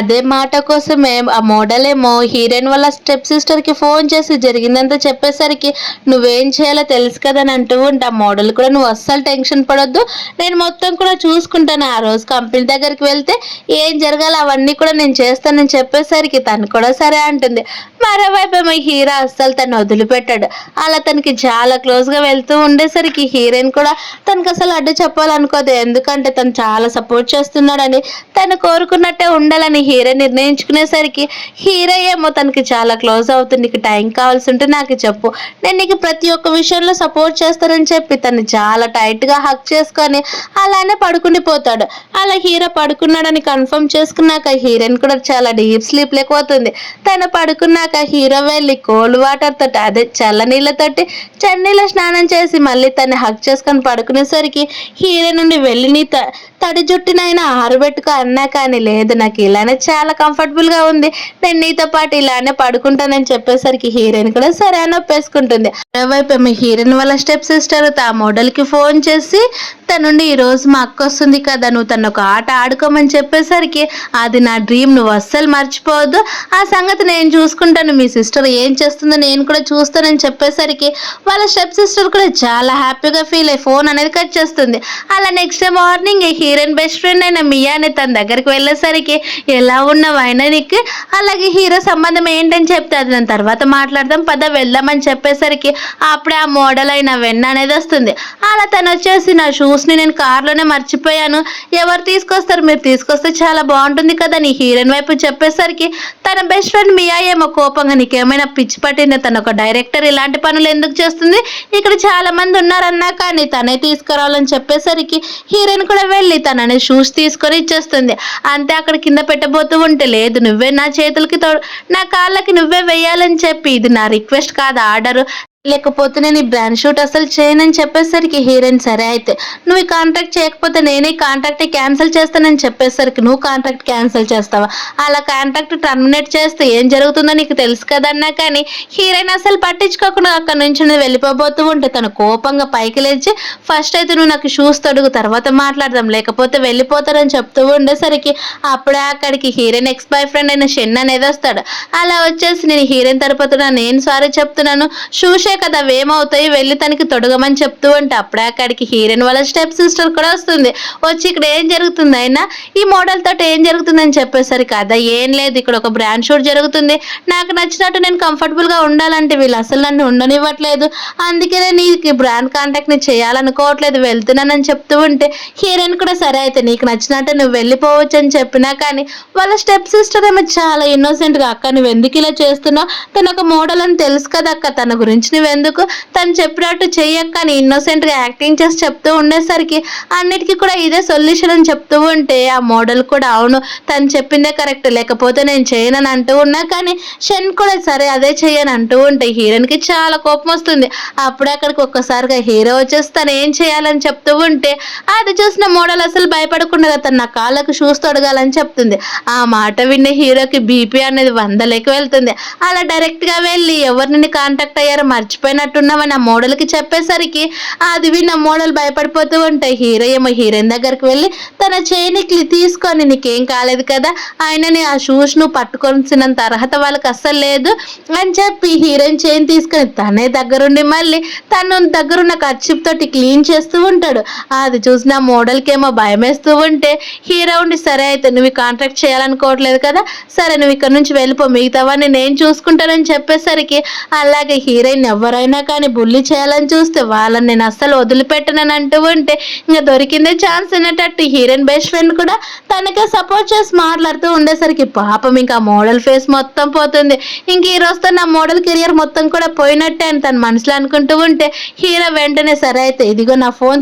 అదే మాట కోసమే ఆ మోడల్ ఏమో హీరోయిన్ వాళ్ళ స్టెప్ సిస్టర్ కి ఫోన్ చేసి జరిగిందంతా చెప్పేసరికి నువ్వేం చేయాలో తెలుసు కదా అని అంటూ ఉంటే ఆ మోడల్ కూడా నువ్వు అస్సలు టెన్షన్ పడొద్దు, నేను మొత్తం కూడా చూసుకుంటాను, ఆ రోజు కంపెనీ దగ్గరికి వెళ్తే ఏం జరగాలి అవన్నీ కూడా నేను చేస్తానని చెప్పేసరికి తను కూడా సరే అంటుంది. మరోవైపు ఏమో హీరో అస్సలు తను వదిలిపెట్టాడు. అలా తనకి చాలా క్లోజ్ గా వెళ్తూ ఉండేసరికి హీరోయిన్ కూడా తనకు అసలు అడ్డు చెప్పాలనుకోదు, ఎందుకంటే తను చాలా సపోర్ట్ చేస్తున్నాడని తను కోరుకున్నట్టే ఉండాలని హీరో నిర్ణయించుకునేసరికి హీరో ఏమో తనకి చాలా క్లోజ్ అవుతుంది, నీకు టైం కావాల్సి ఉంటే నాకు చెప్పు, నేను నీకు ప్రతి ఒక్క విషయంలో సపోర్ట్ చేస్తానని చెప్పి తను చాలా టైట్ గా హక్ చేసుకొని అలానే పడుకునిపోతాడు. అలా హీరో పడుకున్నాడని కన్ఫర్మ్ చేసుకున్నాక హీరోయిన్ కూడా చాలా డీప్ స్లీప్ లేకపోతుంది. తను పడుకున్నాక హీరో వెళ్ళి కోల్డ్ వాటర్ తోటి అదే చల్ల నీళ్ళతోటి చన్నీళ్ళ స్నానం చేసి మళ్ళీ తన్ని హక్ చేసుకొని పడుకునేసరికి హీరో నుండి వెళ్ళి నీ తడి జుట్టునైనా ఆరబెట్టుకో అన్నా కానీ లేదు నాకు ఇలానే చాలా కంఫర్టబుల్ గా ఉంది, నేను నీతో పాటు ఇలానే పడుకుంటానని చెప్పేసరికి హీరోయిన్ కూడా సరే అని ఒప్పేసుకుంటుంది. మరోవైపు ఏమో హీరోయిన్ వాళ్ళ స్టెప్ సిస్టర్ ఆ మోడల్ కి ఫోన్ చేసి తనుండి ఈ రోజు మా అక్క వస్తుంది కదా, నువ్వు తను ఒక ఆట ఆడుకోమని చెప్పేసరికి అది నా డ్రీమ్, నువ్వు అస్సలు మర్చిపోవద్దు, ఆ సంగతి నేను చూసుకుంటాను, మీ సిస్టర్ ఏం చేస్తుందో నేను కూడా చూస్తానని చెప్పేసరికి వాళ్ళ స్టెప్ సిస్టర్ కూడా చాలా హ్యాపీగా ఫీల్ అయ్యి ఫోన్ అనేది కట్ చేస్తుంది. అలా next day morning heroine best friend అయిన మియా అని తన దగ్గరికి వెళ్ళేసరికి ఎలా ఉన్నావు అయినా నీకు, అలాగే హీరో సంబంధం ఏంటని చెప్తే అది నేను తర్వాత మాట్లాడదాం పద వెళ్దామని చెప్పేసరికి అప్పుడే ఆ మోడల్ అయిన వెన్న అనేది వస్తుంది. అలా తను వచ్చేసి నా షూస్ ని నేను కార్లోనే మర్చిపోయాను, ఎవరు తీసుకొస్తారు, మీరు తీసుకొస్తే చాలా బాగుంటుంది కదా నీ హీరోయిన్ వైపు చెప్పేసరికి తన బెస్ట్ ఫ్రెండ్ మియా ఏమో కోపంగా నీకేమైనా పిచ్చి పట్టింది, తను ఒక డైరెక్టర్ ఇలాంటి పనులు ఎందుకు చేస్తుంది, ఇక్కడ చాలా మంది ఉన్నారన్నా కానీ తనే తీసుకురావాలని చెప్పేసరికి హీరోయిన్ కూడా వెళ్ళి తనని షూస్ తీసుకొని ఇచ్చేస్తుంది. అంతే అక్కడ కింద పెట్టబోతూ ఉంటే లేదు నువ్వే నా చేతులకి నా కాళ్ళకి నువ్వే వెయ్యాలని చెప్పి ఇది నా రిక్వెస్ట్ కాదు ఆర్డర్, లేకపోతే నేను ఈ బ్రాండ్ షూట్ అసలు చేయనని చెప్పేసరికి హీరోయిన్ సరే అయితే నువ్వు ఈ కాంట్రాక్ట్ చేయకపోతే నేనే కాంట్రాక్ట్ క్యాన్సిల్ చేస్తానని చెప్పేసరికి నువ్వు కాంట్రాక్ట్ క్యాన్సిల్ చేస్తావా, అలా కాంట్రాక్ట్ టర్మినేట్ చేస్తే ఏం జరుగుతుందో నీకు తెలుసు కదన్నా కానీ హీరోయిన్ అసలు పట్టించుకోకుండా అక్కడ నుంచి వెళ్ళిపోబోతూ ఉంటే తను కోపంగా పైకి లేచి ఫస్ట్ అయితే నువ్వు నాకు షూస్ తొడుగు తర్వాత మాట్లాడదాం లేకపోతే వెళ్ళిపోతారని చెప్తూ ఉండేసరికి అప్పుడే అక్కడికి హీరోయిన్ ఎక్స్ బాయ్ ఫ్రెండ్ అయిన షెన్ అనేది వస్తాడు. అలా వచ్చేసి నేను హీరోయిన్ తరపున నేను సారీ చెప్తున్నాను, షూ ఓకే కదా అవేమవుతాయి వెళ్ళి తనకి తొడగమని చెప్తూ ఉంటే అప్పుడే అక్కడికి హీరోయిన్ వాళ్ళ స్టెప్ సిస్టర్ కూడా వస్తుంది. వచ్చి ఇక్కడ ఏం జరుగుతుంది అయినా ఈ మోడల్ తోటి ఏం జరుగుతుందని చెప్పేసరికి కదా ఏం లేదు ఇక్కడ ఒక బ్రాండ్ షూట్ జరుగుతుంది. నాకు నచ్చినట్టు నేను కంఫర్టబుల్ గా ఉండాలంటే వీళ్ళు అసలు నన్ను ఉండనివ్వట్లేదు. అందుకే నేను ఈ బ్రాండ్ కాంటాక్ట్ ని చేయాలనుకోవట్లేదు వెళ్తున్నానని చెప్తూ ఉంటే హీరోయిన్ కూడా సరే అయితే నీకు నచ్చినట్టు నువ్వు వెళ్ళిపోవచ్చు అని చెప్పినా కానీ వాళ్ళ స్టెప్ సిస్టర్ ఏమో చాలా ఇన్నోసెంట్ గా అక్క నువ్వు ఎందుకు ఇలా చేస్తున్నావు తను ఒక మోడల్ అని తెలుసు కదా అక్క తన గురించి నువ్వెందుకు తను చెప్పినట్టు చెయ్యక్క అని ఇన్నోసెంట్ గా యాక్టింగ్ చేసి చెప్తూ ఉండేసరికి అన్నిటికీ కూడా ఇదే సొల్యూషన్ అని చెప్తూ ఉంటే ఆ మోడల్ కూడా అవును తను చెప్పిందే కరెక్ట్ లేకపోతే నేను చేయనని అంటూ ఉన్నా కానీ షన్ కూడా సరే అదే చెయ్యని అంటూ ఉంటే హీరోయిన్ కి చాలా కోపం వస్తుంది. అప్పుడే అక్కడికి ఒక్కసారిగా హీరో వచ్చేసి తను ఏం చేయాలని చెప్తూ ఉంటే అది చూసిన మోడల్ అసలు భయపడకుండా తన నా కాళ్ళకు షూస్ తొడగాలని చెప్తుంది. ఆ మాట విన్న హీరోకి బీపీ అనేది 100కి వెళ్తుంది. అలా డైరెక్ట్ గా వెళ్ళి ఎవరిని కాంటాక్ట్ అయ్యారో మర్చిపోయినట్టున్నామని ఆ మోడల్ కి చెప్పేసరికి అది విన్న మోడల్ భయపడిపోతూ ఉంటే హీరో ఏమో హీరోయిన్ దగ్గరికి వెళ్ళి తన చైనికి తీసుకొని నీకేం కాలేదు కదా ఆయనని ఆ షూస్ ను పట్టుకొనిసినంత అర్హత వాళ్ళకి అస్సలు లేదు అని చెప్పి హీరోయిన్ చైన్ తీసుకొని తనే దగ్గరుండి మళ్ళీ తను దగ్గరున్న కర్చీప్ తోటి క్లీన్ చేస్తూ ఉంటాడు. అది చూసిన మోడల్కి ఏమో భయం వేస్తూ ఉంటే హీరో ఉండి సరే అయితే నువ్వు కాంట్రాక్ట్ చేయాలనుకోవట్లేదు కదా సరే నువ్వు ఇక్కడ నుంచి వెళ్ళిపో మిగతావన్నీ నేను చూసుకుంటానని చెప్పేసరికి అలాగే హీరోయిన్ ఎవరైనా కానీ బుల్లి చేయాలని చూస్తే వాళ్ళని నేను అస్సలు వదిలిపెట్టనని అంటూ ఉంటే ఇంకా దొరికిందే ఛాన్స్ అనేటట్టు హీరోయిన్ బెస్ట్ ఫ్రెండ్ కూడా తనకే సపోర్ట్ చేసి మాట్లాడుతూ ఉండేసరికి పాపం ఇంకా మోడల్ ఫేస్ మొత్తం పోతుంది. ఇంక ఈ రోజుతో నా మోడల్ కెరియర్ మొత్తం కూడా పోయినట్టే అని తన మనసులో అనుకుంటూ ఉంటే హీరో వెంటనే సరే అయితే ఇదిగో నా ఫోన్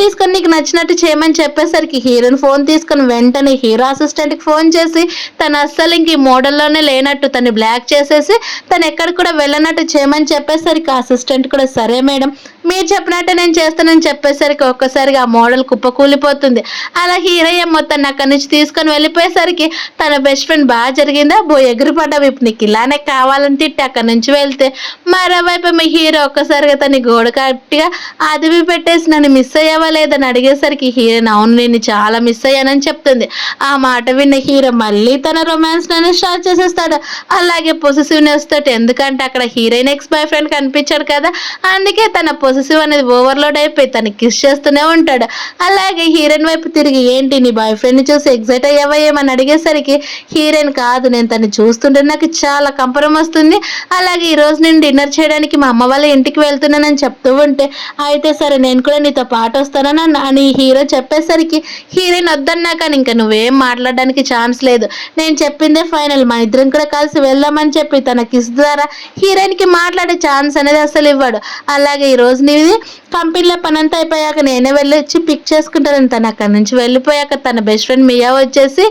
తీసుకొని నీకు నచ్చినట్టు చేయమని చెప్పేసరికి హీరోయిన్ ఫోన్ తీసుకొని వెంటనే హీరో అసిస్టెంట్ కి ఫోన్ చేసి తను అస్సలు ఇంక ఈ మోడల్లోనే లేనట్టు తను బ్లాక్ చేసేసి తను ఎక్కడ కూడా వెళ్ళనట్టు చేయమని చెప్పేసరికి అసిస్టెంట్ కూడా సరే మేడం మీరు చెప్పినట్టే నేను చేస్తానని చెప్పేసరికి ఒక్కసారిగా ఆ మోడల్ కుప్పకూలిపోతుంది. అలా హీరోయిన్ మొత్తం అక్కడి నుంచి తీసుకొని వెళ్ళిపోయేసరికి తన బెస్ట్ ఫ్రెండ్ బాగా జరిగిందా ఎగిరిపడ్డావు ఇప్పుడు నీకు ఇలానే కావాలని తిట్టి అక్కడి నుంచి వెళ్తే మరోవైపు మీ హీరో ఒక్కసారిగా తన గోడ కట్టిగా అదివి పెట్టేసి నన్ను మిస్ అయ్యావా లేదని అడిగేసరికి హీరోయిన్ అవును నేను చాలా మిస్ అయ్యానని చెప్తుంది. ఆ మాట విన్న హీరో మళ్ళీ తన రొమాన్స్ నన్ను స్టార్ట్ చేసేస్తాడు. అలాగే పొసెసివ్నెస్ తోటి ఎందుకంటే అక్కడ హీరోయిన్ ఎక్స్ బాయ్ ఫ్రెండ్ కనిపించాడు కదా అందుకే తన పొసెసివ్ అనేది ఓవర్లోడ్ అయిపోయి తను కిస్ చేస్తూనే ఉంటాడు. అలాగే హీరోయిన్ వైపు తిరిగి ఏంటి నీ బాయ్ ఫ్రెండ్ ని చూసి ఎగ్జైట్ అయ్యావా ఏమని అడిగేసరికి హీరోయిన్ కాదు నేను తను చూస్తుంటే నాకు చాలా కంపరం వస్తుంది అలాగే ఈ రోజు నేను డిన్నర్ చేయడానికి మా అమ్మ వాళ్ళ ఇంటికి వెళ్తున్నానని చెప్తూ ఉంటే అయితే సరే నేను కూడా నీతో పాటు వస్తానని అని హీరో చెప్పేసరికి హీరోయిన్ వద్దన్నా కానీ ఇంకా నువ్వేం మాట్లాడడానికి ఛాన్స్ లేదు నేను చెప్పిందే ఫైనల్ మన ఇద్దరం కూడా కలిసి వెళ్దామని చెప్పి తన కిస్ ద్వారా హీరోయిన్ కి మాట్లాడే ఛాన్స్ అనేది అసలు ఇవ్వడు. అలాగే ఈ రోజు నీది కంపెనీలో పని అంతా అయిపోయాక నేనే వెళ్ళి వచ్చి పిక్ చేసుకుంటానని తను అక్కడి నుంచి వెళ్ళిపోయాక తన బెస్ట్ ఫ్రెండ్ మియా వచ్చేసి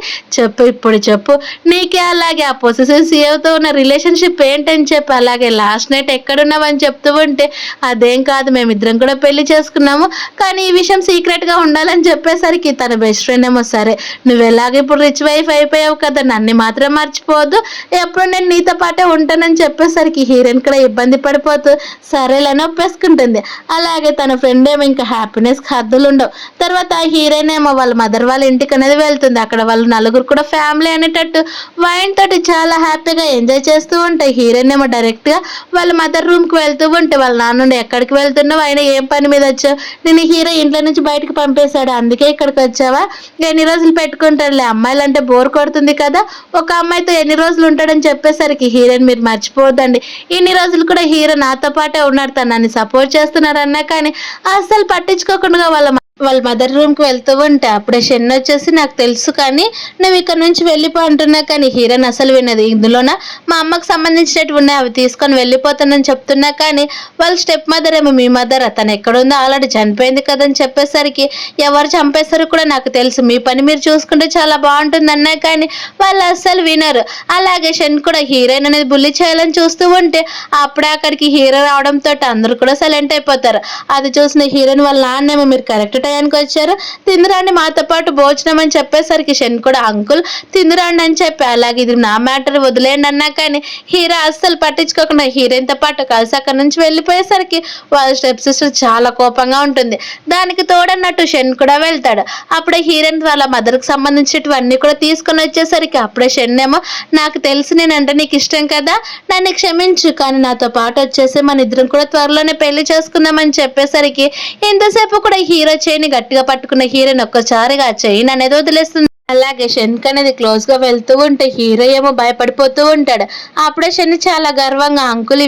ఇప్పుడు చెప్పు నీకే అలాగే ఆ పొసెసివ్ సీఏతో ఉన్న రిలేషన్షిప్ ఏంటని చెప్పి అలాగే లాస్ట్ నైట్ ఎక్కడున్నావని చెప్తూ ఉంటే అదేం కాదు మేమిద్దరం కూడా పెళ్లి చేసుకున్నాము కానీ ఈ విషయం సీక్రెట్ గా ఉండాలని చెప్పేసరికి తన బెస్ట్ ఫ్రెండ్ ఏమో సరే నువ్వు ఎలాగ ఇప్పుడు రిచ్ వైఫ్ అయిపోయావు కదా నన్ను మాత్రం మర్చిపోవద్దు ఎప్పుడు నేను నీతో పాటే ఉంటానని చెప్పేసరికి హీరోయిన్ కూడా ఇబ్బంది పడిపోతూ సరేలని ఒప్పేసుకుంటుంది. అలాగే తన ఫ్రెండ్ ఏమో ఇంకా హ్యాపీనెస్ హద్దులు ఉండవు. తర్వాత హీరోయిన్ ఏమో వాళ్ళ మదర్ వాళ్ళ ఇంటికి అనేది వెళ్తుంది. అక్కడ వాళ్ళు నలుగురు కూడా ఫ్యామిలీ అనేటట్టు వైన్ తోటి చాలా హ్యాపీగా ఎంజాయ్ చేస్తూ ఉంటాయి. హీరోయిన్ ఏమో డైరెక్ట్ గా వాళ్ళ మదర్ రూమ్ కి వెళ్తూ ఉంటే వాళ్ళ నాన్న ఎక్కడికి వెళ్తున్నావు ఆయన ఏం పని మీద వచ్చావు నేను హీరో ఇంట్లో నుంచి బయటకు పంపేశాడు అందుకే ఇక్కడికి వచ్చావా ఎన్ని రోజులు పెట్టుకుంటారులే అమ్మాయిలు అంటే బోర్ కొడుతుంది కదా ఒక అమ్మాయితో ఎన్ని రోజులు ఉంటాడని చెప్పేసరికి హీరోయిన్ మీరు మర్చిపోవద్దండి ఇన్ని రోజులు కూడా హీరో నాతో పాటే ఉన్నాడు తను నన్ను సపోర్ట్ చేస్తున్నారు అన్నా కానీ అస్సలు పట్టించుకోకుండా వాళ్ళ మదర్ రూమ్ కి వెళ్తూ ఉంటే అప్పుడే షెన్ వచ్చేసి నాకు తెలుసు కానీ నువ్వు ఇక్కడ నుంచి వెళ్ళిపో అంటున్నా కానీ హీరోయిన్ అసలు విన్నది ఇందులోన మా అమ్మకు సంబంధించినట్టు ఉన్నాయి అవి తీసుకొని వెళ్ళిపోతానని చెప్తున్నా కానీ వాళ్ళ స్టెప్ మదర్ ఏమో మీ మదర్ తను ఎక్కడుందో ఆల్రెడీ చనిపోయింది కదని చెప్పేసరికి ఎవరు చంపేశారు కూడా నాకు తెలుసు మీ పని మీరు చూసుకుంటే చాలా బాగుంటుంది అన్నా కానీ వాళ్ళు అస్సలు వినరు. అలాగే షెన్ కూడా హీరోయిన్ అనేది బుల్లి చేయాలని చూస్తూ ఉంటే అప్పుడే అక్కడికి హీరో రావడంతో అందరూ కూడా సైలెంట్ అయిపోతారు. అది చూసిన హీరోయిన్ వాళ్ళ నాన్నేమో మీరు కరెక్ట్ టయానికి వచ్చారు, తిందురాండి మాతో పాటు భోజనం అని చెప్పేసరికి షెన్ కూడా అంకుల్ తిందురాండి అని చెప్పి అలాగే ఇది నా మ్యాటర్ వదిలేయండి అన్నా కానీ హీరో అస్సలు పట్టించుకోకుండా హీరోయిన్తో పాటు కలిసి అక్కడ నుంచి వెళ్ళిపోయేసరికి వాళ్ళ స్టెప్ సిస్టర్ చాలా కోపంగా ఉంటుంది. దానికి తోడన్నట్టు షెన్ కూడా వెళ్తాడు. అప్పుడే హీరోయిన్ వాళ్ళ మదర్కి సంబంధించినవన్నీ కూడా తీసుకొని వచ్చేసరికి అప్పుడే షెన్ ఏమో నాకు తెలిసి నేనంటే నీకు ఇష్టం కదా, నన్ను క్షమించు, కానీ నాతో పాటు వచ్చేసి మన ఇద్దరం కూడా త్వరలోనే పెళ్లి చేసుకుందామని చెప్పేసరికి ఇంతసేపు కూడా హీరో చేయిని గట్టిగా పట్టుకున్న హీరోయిన్ ఒక్కసారిగా చైన్ అనేది వదిలేస్తుంది. అలాగే షెన్క్ అనేది క్లోజ్ గా వెళ్తూ ఉంటే హీరో ఏమో భయపడిపోతూ ఉంటాడు. అప్పుడే షెన్ చాలా గర్వంగా అంకుల్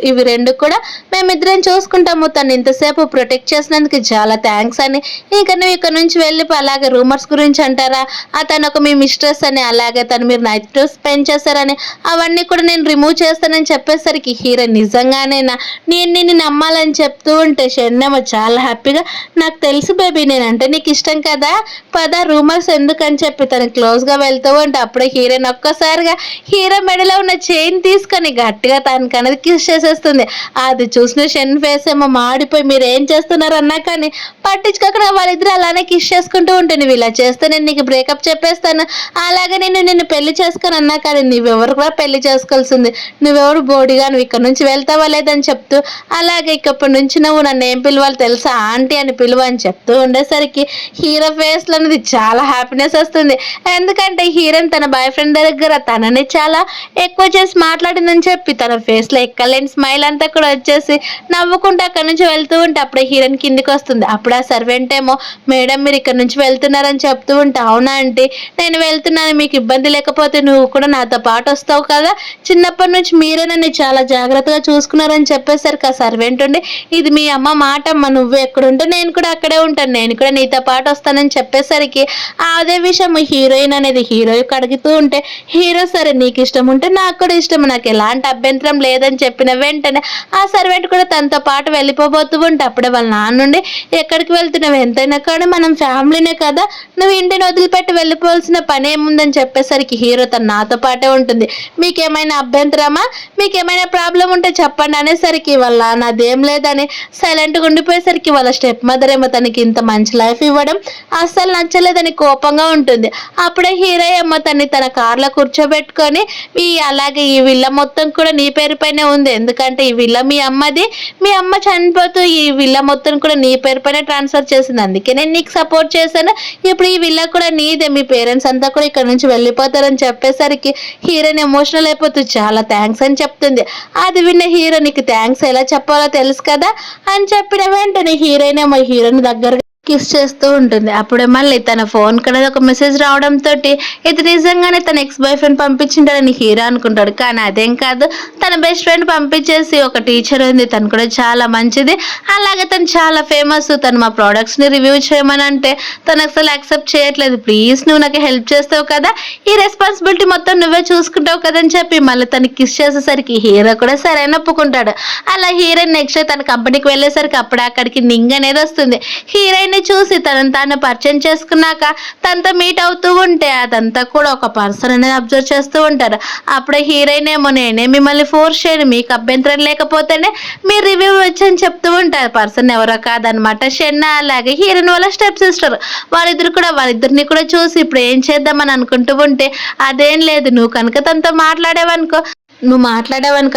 ఇవి రెండు కూడా మేమిద్దరం చూసుకుంటాము, తను ఇంతసేపు ప్రొటెక్ట్ చేసినందుకు చాలా థ్యాంక్స్ అని, ఇంకా నువ్వు ఇక్కడ నుంచి వెళ్ళిపో, అలాగే రూమర్స్ గురించి అంటారా తను ఒక మీ మిస్ట్రెస్ అని, అలాగే తను మీరు నైట్ స్పెండ్ చేస్తారని అవన్నీ కూడా నేను రిమూవ్ చేస్తానని చెప్పేసరికి హీరో నిజంగానేనా నేను నిన్ను నమ్మాలని చెప్తూ ఉంటే షెన్ ఏమో చాలా హ్యాపీగా నాకు తెలుసు బేబీ నేనంటే నీకు ఇష్టం కదా, పద రూమర్స్ ఎందుకని చెప్పి తను క్లోజ్ గా వెళ్తూ ఉంటే అప్పుడే హీరోయిన్ ఒక్కసారిగా హీరో మెడలో ఉన్న చైన్ తీసుకొని గట్టిగా తనకి అనేది కిస్ చేసేస్తుంది. అది చూసిన షెన్ ఫేస్ ఏమో మాడిపోయి మీరు ఏం చేస్తున్నారు అన్నా కానీ పట్టించుకోకుండా వాళ్ళిద్దరు అలానే కిస్ చేసుకుంటూ ఉంటే నువ్వు ఇలా చేస్తే నేను నీకు బ్రేకప్ చెప్పేస్తాను, అలాగే నిన్ను పెళ్లి చేసుకొని అన్నా కానీ నువ్వెవరు కూడా పెళ్లి చేసుకోవాల్సింది, నువ్వెవరు బోడిగా నువ్వు ఇక్కడ నుంచి వెళ్తావా లేదని చెప్తూ అలాగే ఇక్కడి నుంచి నువ్వు నన్ను ఏం పిలవాలి తెలుసా ఆంటీ అని పిలువ అని చెప్తూ ఉండేసరికి హీరో ఫేస్ లో అనేది చాలా హ్యాపీనెస్ వస్తుంది. ఎందుకంటే హీరోయిన్ తన బాయ్ ఫ్రెండ్ దగ్గర తనని చాలా ఎక్కువ చేసి మాట్లాడిందని చెప్పి తన ఫేస్ లో ఎక్కలేని స్మైల్ అంతా కూడా వచ్చేసి నవ్వుకుంటూ అక్కడి నుంచి వెళ్తూ ఉంటే అప్పుడే హీరోయిన్ కిందికి వస్తుంది. అప్పుడు ఆ సర్వెంట్ ఏమో మేడం మీరు ఇక్కడ నుంచి వెళ్తున్నారని చెప్తూ ఉంటే అవునా అంటే నేను వెళ్తున్నాను, మీకు ఇబ్బంది లేకపోతే నువ్వు కూడా నాతో పాటు వస్తావు కదా, చిన్నప్పటి నుంచి మీరే నన్ను చాలా జాగ్రత్తగా చూసుకున్నారని చెప్పేసరికి ఆ సర్వెంట్ ఉండి ఇది మీ అమ్మ మాట అమ్మ, నువ్వు ఎక్కడుంటే నేను కూడా అక్కడే ఉంటాను, నేను కూడా నీతో పాటు వస్తానని చెప్పేసరికి అదే విషయం హీరోయిన్ అనేది హీరోకి అడుగుతూ ఉంటే హీరో సరే నీకు ఇష్టం ఉంటే నాకు కూడా ఇష్టం, నాకు ఎలాంటి అభ్యంతరం లేదని చెప్పిన వెంటనే ఆ సర్వెంట్ కూడా తనతో పాటు వెళ్ళిపోబోతూ ఉంటే అప్పుడే వాళ్ళ నాన్న నుండి ఎక్కడికి వెళ్తున్నావు ఎంతైనా కానీ మనం ఫ్యామిలీనే కదా, నువ్వు ఇంటిని వదిలిపెట్టి వెళ్ళిపోవాల్సిన పని ఏముందని చెప్పేసరికి హీరో తను నాతో పాటే ఉంటుంది, మీకేమైనా అభ్యంతరమా, మీకేమైనా ప్రాబ్లం ఉంటే చెప్పండి అనేసరికి వాళ్ళ నాన్న అదేం లేదని సైలెంట్గా ఉండిపోయేసరికి వాళ్ళ స్టెప్ మదర్ ఏమో తనకి ఇంత మంచి లైఫ్ ఇవ్వడం అస్సలు నచ్చలేదని కోపంగా ఉంటుంది. అప్పుడే హీరో ఏమో తన కార్లో కూర్చోబెట్టుకొని అలాగే ఈ విల్ల మొత్తం కూడా నీ పేరు పైనే ఉంది, ఎందుకంటే ఈ విల్ల మీ అమ్మది, మీ అమ్మ చనిపోతూ ఈ విల్ల మొత్తం కూడా నీ పేరు పైన ట్రాన్స్ఫర్ చేసింది, అందుకే నేను నీకు సపోర్ట్ చేశాను, ఇప్పుడు ఈ విల్ల కూడా నీదే, మీ పేరెంట్స్ అంతా కూడా ఇక్కడ నుంచి వెళ్ళిపోతారని చెప్పేసరికి హీరోయిన్ ఎమోషనల్ అయిపోతూ చాలా థ్యాంక్స్ అని చెప్తుంది. అది విన్న హీరో నీకు థ్యాంక్స్ ఎలా చెప్పాలో తెలుసు కదా అని చెప్పిన వెంటనే హీరోయిన్ ఏమో హీరోని దగ్గర కిస్ చేస్తూ ఉంటుంది. అప్పుడే మళ్ళీ తన ఫోన్ కనేది ఒక మెసేజ్ రావడంతో ఇది నిజంగానే తన ఎక్స్ బాయ్ ఫ్రెండ్ పంపించింటాడని హీరో అనుకుంటాడు, కానీ అదేం కాదు తన బెస్ట్ ఫ్రెండ్ పంపించేసి ఒక టీచర్ ఉంది, తను కూడా చాలా మంచిది, అలాగే తను చాలా ఫేమస్, తను మా ప్రోడక్ట్స్ ని రివ్యూ చేయమని అంటే తను అసలు యాక్సెప్ట్ చేయట్లేదు, ప్లీజ్ నువ్వు నాకు హెల్ప్ చేస్తావు కదా, ఈ రెస్పాన్సిబిలిటీ మొత్తం నువ్వే చూసుకుంటావు కదని చెప్పి మళ్ళీ తనకి కిస్ చేసేసరికి హీరో కూడా సరే ఒప్పుకుంటాడు. అలా హీరోయిన్ నెక్స్ట్ డే తన కంపెనీకి వెళ్ళేసరికి అప్పుడే అక్కడికి నింగ్ అనేది వస్తుంది. హీరోయిన్ చూసి తనను తాను పరిచయం చేసుకున్నాక తనతో మీట్ అవుతూ ఉంటే అదంతా కూడా ఒక పర్సన్ అనేది అబ్జర్వ్ చేస్తూ ఉంటారు. అప్పుడే హీరోయిన్ ఏమో నేనే మిమ్మల్ని ఫోర్స్ చేయను, మీకు అభ్యంతరం లేకపోతేనే మీరు రివ్యూ వచ్చని చెప్తూ ఉంటారు. పర్సన్ ఎవరో కాదనమాట షెన్నా, అలాగే హీరోయిన్ వాళ్ళ స్టెప్ సిస్టర్, వాళ్ళిద్దరిని కూడా చూసి ఇప్పుడు ఏం చేద్దామని అనుకుంటూ ఉంటే అదేం లేదు, నువ్వు కనుక తనతో మాట్లాడేవనుకో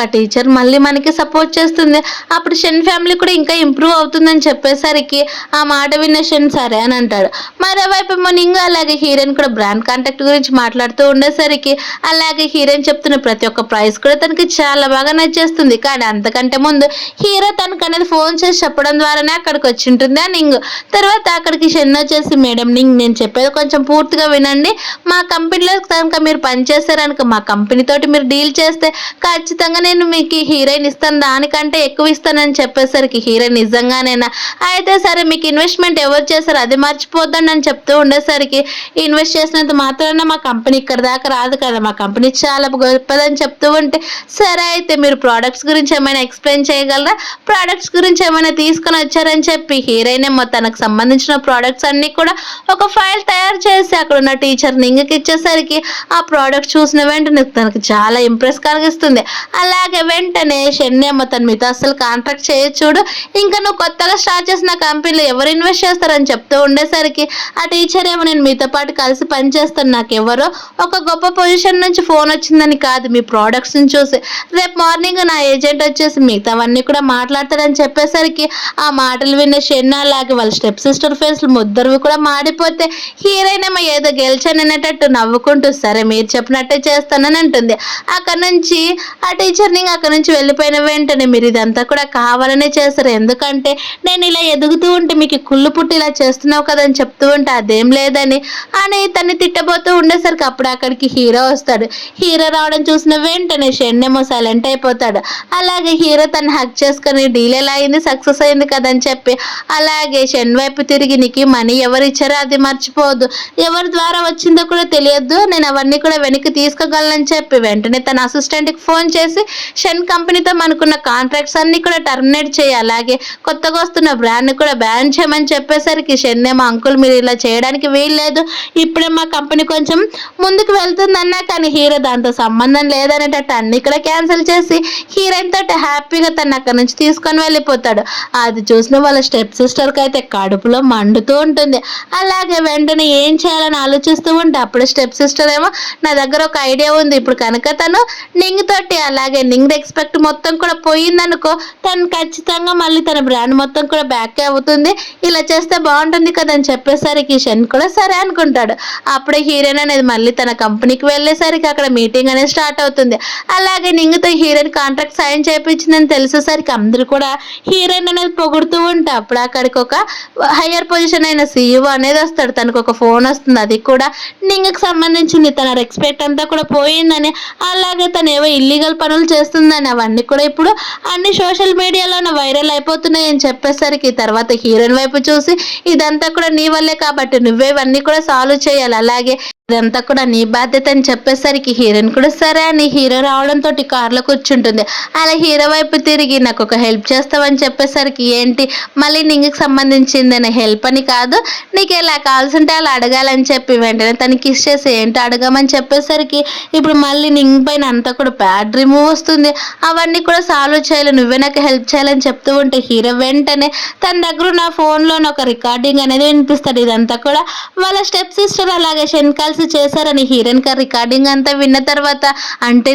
ఆ టీచర్ మళ్ళీ మనకి సపోర్ట్ చేస్తుంది, అప్పుడు షెన్ ఫ్యామిలీ కూడా ఇంకా ఇంప్రూవ్ అవుతుందని చెప్పేసరికి ఆ మాట విన్న షెన్ సరే అని అంటాడు. మరోవైపు నింగ్ అలాగే హీరోయిన్ కూడా బ్రాండ్ కాంటాక్ట్ గురించి మాట్లాడుతూ ఉండేసరికి అలాగే హీరోయిన్ చెప్తున్న ప్రతి ఒక్క ప్రైస్ కూడా తనకి చాలా బాగా నచ్చేస్తుంది. కానీ అంతకంటే ముందు హీరో తనకు అనేది ఫోన్ చేసి చెప్పడం ద్వారానే అక్కడికి వచ్చి ఉంటుంది ఆ నింగ్. తర్వాత అక్కడికి షెన్ వచ్చేసి మేడం నింగ్ నేను చెప్పేది కొంచెం పూర్తిగా వినండి, మా కంపెనీలో కనుక మీరు పనిచేస్తారనుక మా కంపెనీ తోటి మీరు డీల్ చేస్తే ఖచ్చితంగా నేను మీకు హీరోయిన్ ఇస్తాను, దానికంటే ఎక్కువ ఇస్తానని చెప్పేసరికి హీరోయిన్ నిజంగానేనా, అయితే సరే మీకు ఇన్వెస్ట్మెంట్ ఎవరు చేశారు అది మర్చిపోద్దండి అని చెప్తూ ఉండేసరికి ఇన్వెస్ట్ చేసినంత మాత్రాన మా కంపెనీ ఇక్కడ దాకా రాదు కదా, మా కంపెనీ చాలా గొప్పదని చెప్తూ ఉంటే సరే అయితే మీరు ప్రోడక్ట్స్ గురించి ఏమైనా ఎక్స్ప్లెయిన్ చేయగలరా, ప్రోడక్ట్స్ గురించి ఏమైనా తీసుకొని వచ్చారని చెప్పి హీరోయిన్ ఏమో తనకు సంబంధించిన ప్రోడక్ట్స్ అన్ని కూడా ఒక ఫైల్ తయారు చేసి అక్కడ ఉన్న టీచర్ నింగకి ఇచ్చేసరికి ఆ ప్రోడక్ట్ చూసిన వెంటనే తనకు చాలా ఇంప్రెస్ కలిగి కొనసాగిస్తుంది. అలాగే వెంటనే షెన్నేమో తను మీతో అసలు కాంట్రాక్ట్ చేయొచ్చు చూడు, ఇంకా నువ్వు కొత్తగా స్టార్ట్ చేసిన కంపెనీలో ఎవరు ఇన్వెస్ట్ చేస్తారని చెప్తూ ఉండేసరికి ఆ టీచర్ ఏమో నేను మీతో పాటు కలిసి పనిచేస్తాను, నాకెవరో ఒక గొప్ప పొజిషన్ నుంచి ఫోన్ వచ్చిందని కాదు, మీ ప్రోడక్ట్స్ని చూసి రేపు మార్నింగ్ నా ఏజెంట్ వచ్చేసి మిగతావన్నీ కూడా మాట్లాడతాడని చెప్పేసరికి ఆ మాటలు విన్న షెన్నా అలాగే వాళ్ళ స్టెప్ సిస్టర్ ఫేస్లు ముద్దరువి కూడా మాడిపోతే హీరోయిన్ ఏమో ఏదో గెలిచాననేటట్టు నవ్వుకుంటూ సరే మీరు చెప్పినట్టే చేస్తానని అంటుంది. అక్కడ నుంచి ఆ టీచర్ని అక్కడ నుంచి వెళ్ళిపోయిన వెంటనే మీరు ఇదంతా కూడా కావాలనే చేస్తారు, ఎందుకంటే నేను ఇలా ఎదుగుతూ ఉంటే మీకు కుళ్ళు పుట్టి ఇలా చేస్తున్నావు కదని చెప్తూ ఉంటే అదేం లేదని అని తన్ని తిట్టబోతూ ఉండేసరికి అప్పుడు అక్కడికి హీరో వస్తాడు. హీరో రావడం చూసిన వెంటనే షెన్నేమో సైలెంట్ అయిపోతాడు. అలాగే హీరో తను హక్ చేసుకుని డీల్ ఎలా అయింది, సక్సెస్ అయింది కదని చెప్పి అలాగే షెన్ వైపు తిరిగి నీకు మనీ ఎవరు ఇచ్చారో అది మర్చిపోవద్దు, ఎవరి ద్వారా వచ్చిందో కూడా తెలియద్దు, నేను అవన్నీ కూడా వెనక్కి తీసుకోగలనని చెప్పి వెంటనే తన అసిస్టెంట్కి ఫోన్ చేసి షెన్ కంపెనీతో మనకున్న కాంట్రాక్ట్స్ అన్ని కూడా టర్మినేట్ చేయాలి, అలాగే కొత్తగా వస్తున్న బ్రాండ్ని కూడా బ్యాన్ చేయమని చెప్పేసరికి షెన్నేమో అంకుల్ మీరు ఇలా చేయడానికి వీల్లేదు, ఇప్పుడే మా కంపెనీ కొంచెం ముందుకు వెళ్తుందన్నా కానీ హీరో దాంతో సంబంధం లేదనేటట్టు అన్ని కూడా క్యాన్సిల్ చేసి హీరోయిన్ తోటి హ్యాపీగా తను అక్కడి నుంచి తీసుకొని వెళ్ళిపోతాడు. అది చూసిన వాళ్ళ స్టెప్ సిస్టర్కి అయితే కడుపులో మండుతూ ఉంటుంది. అలాగే వెంటనే ఏం చేయాలని ఆలోచిస్తూ ఉంటే అప్పుడు స్టెప్ సిస్టర్ ఏమో నా దగ్గర ఒక ఐడియా ఉంది, ఇప్పుడు కనుక తను నింగ్ తోటి అలాగే నింగ్ ఎక్స్పెక్ట్ మొత్తం కూడా పోయిందనుకో తను ఖచ్చితంగా మళ్ళీ తన బ్రాండ్ మొత్తం కూడా బ్యాక్ అవుతుంది, ఇలా చేస్తే బాగుంటుంది కదా అని చెప్పేసరికి షెన్ కూడా సరే అనుకుంటాడు. అప్పుడే హీరోయిన్ అనేది మళ్ళీ తన కంపెనీకి వెళ్ళేసరికి అక్కడ మీటింగ్ అనేది స్టార్ట్ అవుతుంది. అలాగే నింగ్తో హీరోయిన్ కాంట్రాక్ట్ సైన్ చేయించిందని తెలిసేసరికి అందరూ కూడా హీరోయిన్ అనేది పొగుడుతూ ఉంటే అప్పుడు అక్కడికి ఒక హయ్యర్ పొజిషన్ అయిన సీఈఓ అనేది వస్తాడు. తనకు ఒక ఫోన్ వస్తుంది, అది కూడా నింగ్కి సంబంధించింది, తన రెస్పెక్ట్ అంతా కూడా పోయిందని అలాగే తను ఏవో ఇల్లీగల్ పనులు చేస్తుందని అవన్నీ కూడా ఇప్పుడు అన్ని సోషల్ మీడియాలోనే వైరల్ అయిపోతున్నాయి అని చెప్పేసరికి తర్వాత హీరోయిన్ వైపు చూసి ఇదంతా కూడా నీ వల్లే కాబట్టి నువ్వే ఇవన్నీ కూడా సాల్వ్ చేయాలి, అలాగే ఇదంతా కూడా నీ బాధ్యత అని చెప్పేసరికి హీరోయిన్ కూడా సరే అని హీరో రావడంతో కార్లో కూర్చుంటుంది. అలా హీరో వైపు తిరిగి నాకు ఒక హెల్ప్ చేస్తావని చెప్పేసరికి ఏంటి మళ్ళీ నింగ్కి సంబంధించిందని హెల్ప్ అని కాదు, నీకు ఎలా కావాల్సింటే అలా అడగాలని చెప్పి వెంటనే తనకి ఇచ్చేసి ఏంటి అడగమని చెప్పేసరికి ఇప్పుడు మళ్ళీ నింగ్ పైన అంతా కూడా బ్యాడ్ రిమూవ్ వస్తుంది, అవన్నీ కూడా సాల్వ్ చేయాలి, నువ్వే నాకు హెల్ప్ చేయాలని చెప్తూ ఉంటే హీరో వెంటనే తన దగ్గర నా ఫోన్లో ఒక రికార్డింగ్ అనేది వినిపిస్తాడు. ఇదంతా కూడా వాళ్ళ స్టెప్ సిస్టర్ అలాగే షెన్కాల్ చేశారని హీరోయిన్ కి రికార్డింగ్ అంతా విన్న తర్వాత అంటే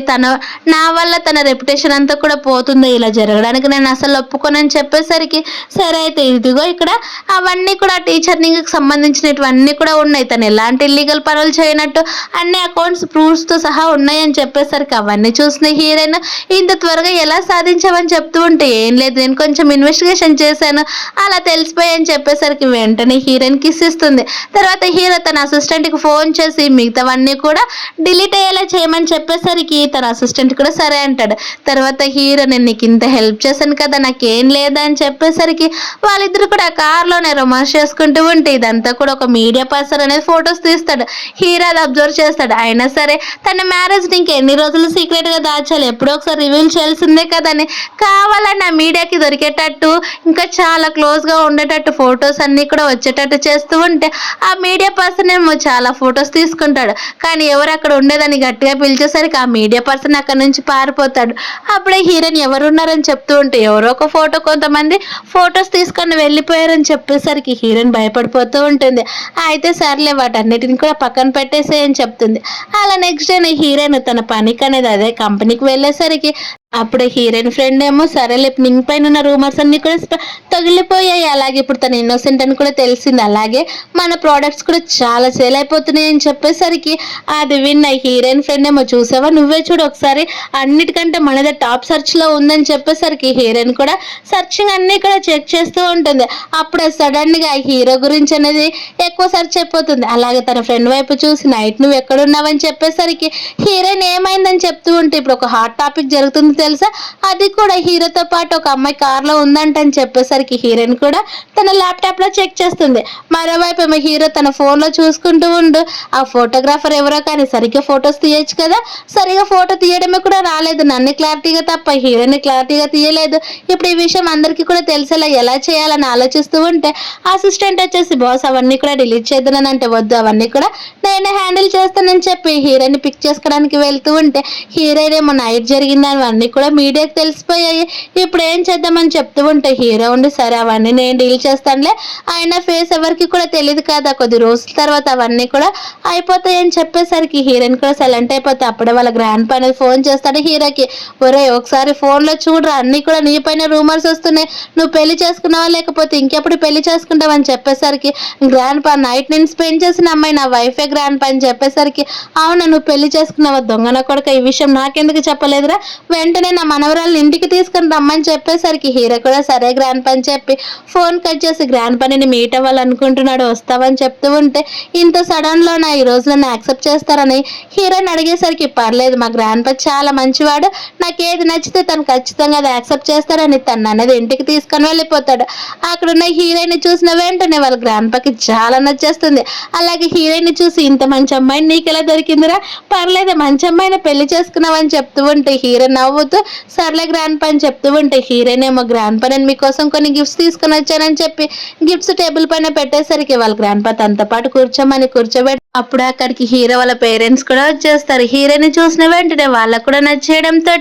నా వల్ల తన రెప్యుటేషన్ అంతా కూడా పోతుంది, ఇలా జరగడానికి నేను అసలు ఒప్పుకోనని చెప్పేసరికి సరే అయితే ఇదిగో ఇక్కడ అవన్నీ కూడా టీచర్ నింగ్కి సంబంధించినటువన్నీ కూడా ఉన్నాయి, తను ఎలాంటి ఇల్లీగల్ పనులు చేయనట్టు అన్ని అకౌంట్స్ ప్రూఫ్స్తో సహా ఉన్నాయని చెప్పేసరికి అవన్నీ చూసిన హీరోయిన్ ఇంత త్వరగా ఎలా సాధించావని చెప్తూ ఉంటే ఏం లేదు నేను కొంచెం ఇన్వెస్టిగేషన్ చేశాను అలా తెలిసిపోయాయని చెప్పేసరికి వెంటనే హీరోయిన్ కిస్ ఇస్తుంది. తర్వాత హీరో తన అసిస్టెంట్కి ఫోన్ చేసి మిగతావన్నీ కూడా డిలీట్ అయ్యేలా చేయమని చెప్పేసరికి తన అసిస్టెంట్ కూడా సరే అంటాడు. తర్వాత హీరో నేను నీకు ఇంత హెల్ప్ చేశాను కదా నాకేం లేదా అని చెప్పేసరికి వాళ్ళిద్దరు కూడా కార్లోనే రొమాన్స్ చేసుకుంటూ ఉంటే ఇదంతా కూడా ఒక మీడియా పర్సన్ అనేది ఫొటోస్ తీస్తాడు. హీరో అది అబ్జర్వ్ చేస్తాడు. అయినా సరే తన మ్యారేజ్ ఇంక ఎన్ని రోజులు సీక్రెట్గా దాచాలి, ఎప్పుడో ఒకసారి రివీల్ చేయాల్సిందే కదని కావాలని ఆ మీడియాకి దొరికేటట్టు ఇంకా చాలా క్లోజ్గా ఉండేటట్టు ఫొటోస్ అన్నీ కూడా వచ్చేటట్టు చేస్తూ ఉంటే ఆ మీడియా పర్సన్ ఏమో చాలా ఫొటోస్ తీసుకుంటాడు. కానీ ఎవరు అక్కడ ఉండేదని గట్టిగా పిలిచేసరికి ఆ మీడియా పర్సన్ అక్కడ నుంచి పారిపోతాడు. అప్పుడే హీరోయిన్ ఎవరున్నారని చెప్తూ ఉంటే ఎవరో ఒక ఫోటో కొంతమంది ఫొటోస్ తీసుకొని వెళ్ళిపోయారని చెప్పేసరికి హీరోయిన్ భయపడిపోతూ ఉంటుంది. అయితే సర్లే వాటన్నిటిని కూడా పక్కన పెట్టేసేయని చెప్తుంది. అలా నెక్స్ట్ డే హీరోయిన్ తన పనికి అనేది అదే కంపెనీకి వెళ్ళేసరికి అప్పుడే హీరోయిన్ ఫ్రెండ్ ఏమో సరేలే నింగ్ పైన ఉన్న రూమర్స్ అన్ని కూడా తగిలిపోయాయి, అలాగే ఇప్పుడు తను ఇన్నోసెంట్ అని కూడా తెలిసింది, అలాగే మన ప్రోడక్ట్స్ కూడా చాలా సేల్ అయిపోతున్నాయి అని చెప్పేసరికి అది విన్న హీరోయిన్ ఫ్రెండ్ ఏమో చూసావా నువ్వే చూడు ఒకసారి అన్నిటికంటే మనదే టాప్ సెర్చ్లో ఉందని చెప్పేసరికి హీరోయిన్ కూడా సర్చింగ్ అన్ని కూడా చెక్ చేస్తూ ఉంటుంది. అప్పుడే సడన్గా హీరో గురించి అనేది ఎక్కువ సెర్చ్ అయిపోతుంది. అలాగే తన ఫ్రెండ్ వైపు చూసి నైట్ నువ్వు ఎక్కడున్నావని చెప్పేసరికి హీరోయిన్ ఏమైందని చెప్తూ ఉంటే ఇప్పుడు ఒక హాట్ టాపిక్ జరుగుతుంది తెలుసా, అది కూడా హీరోతో పాటు ఒక అమ్మాయి కార్లో ఉందంటని చెప్పేసరికి హీరోయిన్ కూడా తన ల్యాప్టాప్లో చెక్ చేస్తుంది. మరోవైపు ఏమో హీరో తన ఫోన్లో చూసుకుంటూ ఉండు ఆ ఫోటోగ్రాఫర్ ఎవరో కానీ సరిగ్గా ఫొటోస్ తీయచ్చు కదా, సరిగా ఫోటో తీయడమే కూడా రాలేదు, నన్ను క్లారిటీగా తప్ప హీరోయిన్ క్లారిటీగా తీయలేదు, ఇప్పుడు ఈ విషయం అందరికీ కూడా తెలిసేలా ఎలా చేయాలని ఆలోచిస్తూ ఉంటే అసిస్టెంట్ వచ్చేసి బాస్ అవన్నీ కూడా డిలీట్ చేద్దానంటే వద్దు, అవన్నీ కూడా నేనే హ్యాండిల్ చేస్తానని చెప్పి హీరోయిన్ పిక్ చేసుకోవడానికి వెళ్తూ ఉంటే హీరోయిన్ ఏమో నైట్ జరిగిందని అన్నీ కూడా మీడియాకి తెలిసిపోయాయి. ఇప్పుడు ఏం చేద్దామని చెప్తూ ఉంటే హీరో ఉండి సరే అవన్నీ నేను డీల్ చేస్తానులే, ఆయన ఫేస్ ఎవరికి కూడా తెలియదు కదా, కొద్ది రోజుల తర్వాత అవన్నీ కూడా అయిపోతాయని చెప్పేసరికి హీరోయిన్ కూడా సైలెంట్ అయిపోతే అప్పుడే వాళ్ళ గ్రాండ్ పా అనేది ఫోన్ చేస్తాడు హీరోకి. ఒరే ఒకసారి ఫోన్లో చూడరా, అన్ని కూడా నీ పైన రూమర్స్ వస్తున్నాయి, నువ్వు పెళ్లి చేసుకున్నావా లేకపోతే ఇంకెప్పుడు పెళ్లి చేసుకుంటావు అని చెప్పేసరికి గ్రాండ్ పా నైట్ నేను స్పెండ్ చేసిన అమ్మాయి నా వైఫే గ్రాండ్ పా అని చెప్పేసరికి అవునా నువ్వు పెళ్లి చేసుకున్నావా దొంగన కొడుక, ఈ విషయం నాకెందుకు చెప్పలేదురా, వెంటనే నా మనవరాలను ఇంటికి తీసుకుని రమ్మని చెప్పేసరికి హీరో కూడా సరే గ్రాండ్ పా అని చెప్పి ఫోన్ కట్ చేసి గ్రాండ్ పని మీట్ అవ్వాలనుకుంటున్నాడు, వస్తావని చెప్తూ ఉంటే ఇంత సడన్ లో నా ఈ రోజు నన్ను యాక్సెప్ట్ చేస్తారని హీరోయిన్ అడిగేసరికి పర్లేదు మా గ్రాండ్ పా చాలా మంచివాడు, నాకు ఏది నచ్చితే తను ఖచ్చితంగా అది యాక్సెప్ట్ చేస్తారని తను అనేది ఇంటికి తీసుకొని వెళ్ళిపోతాడు. అక్కడున్న హీరోయిన్ చూసిన వెంటనే వాళ్ళ గ్రాండ్ పాకి చాలా నచ్చేస్తుంది. అలాగే హీరోయిన్ చూసి ఇంత మంచి అమ్మాయిని నీకు ఎలా దొరికిందిరా, పర్లేదు మంచి అమ్మాయిని పెళ్లి చేసుకున్నావని చెప్తూ ఉంటే హీరో నవ్వుతూ సర్లే గ్రాండ్ పా అని చెప్తూ ఉంటే హీరోయిన్ ఏమో గ్రాండ్ పా నేను మీకోసం కొన్ని గిఫ్ట్స్ తీసుకుని వచ్చానని చెప్పి గిఫ్ట్స్ టేబుల్ పైన పెట్టేసరికి వాళ్ళ గ్రాండ్ పా తనతో పాటు కూర్చోమని కూర్చోబెట్టి అప్పుడు అక్కడికి హీరో వాళ్ళ పేరెంట్స్ కూడా వచ్చేస్తారు. హీరోని చూసిన వెంటనే వాళ్ళకు కూడా నచ్చేయడంతో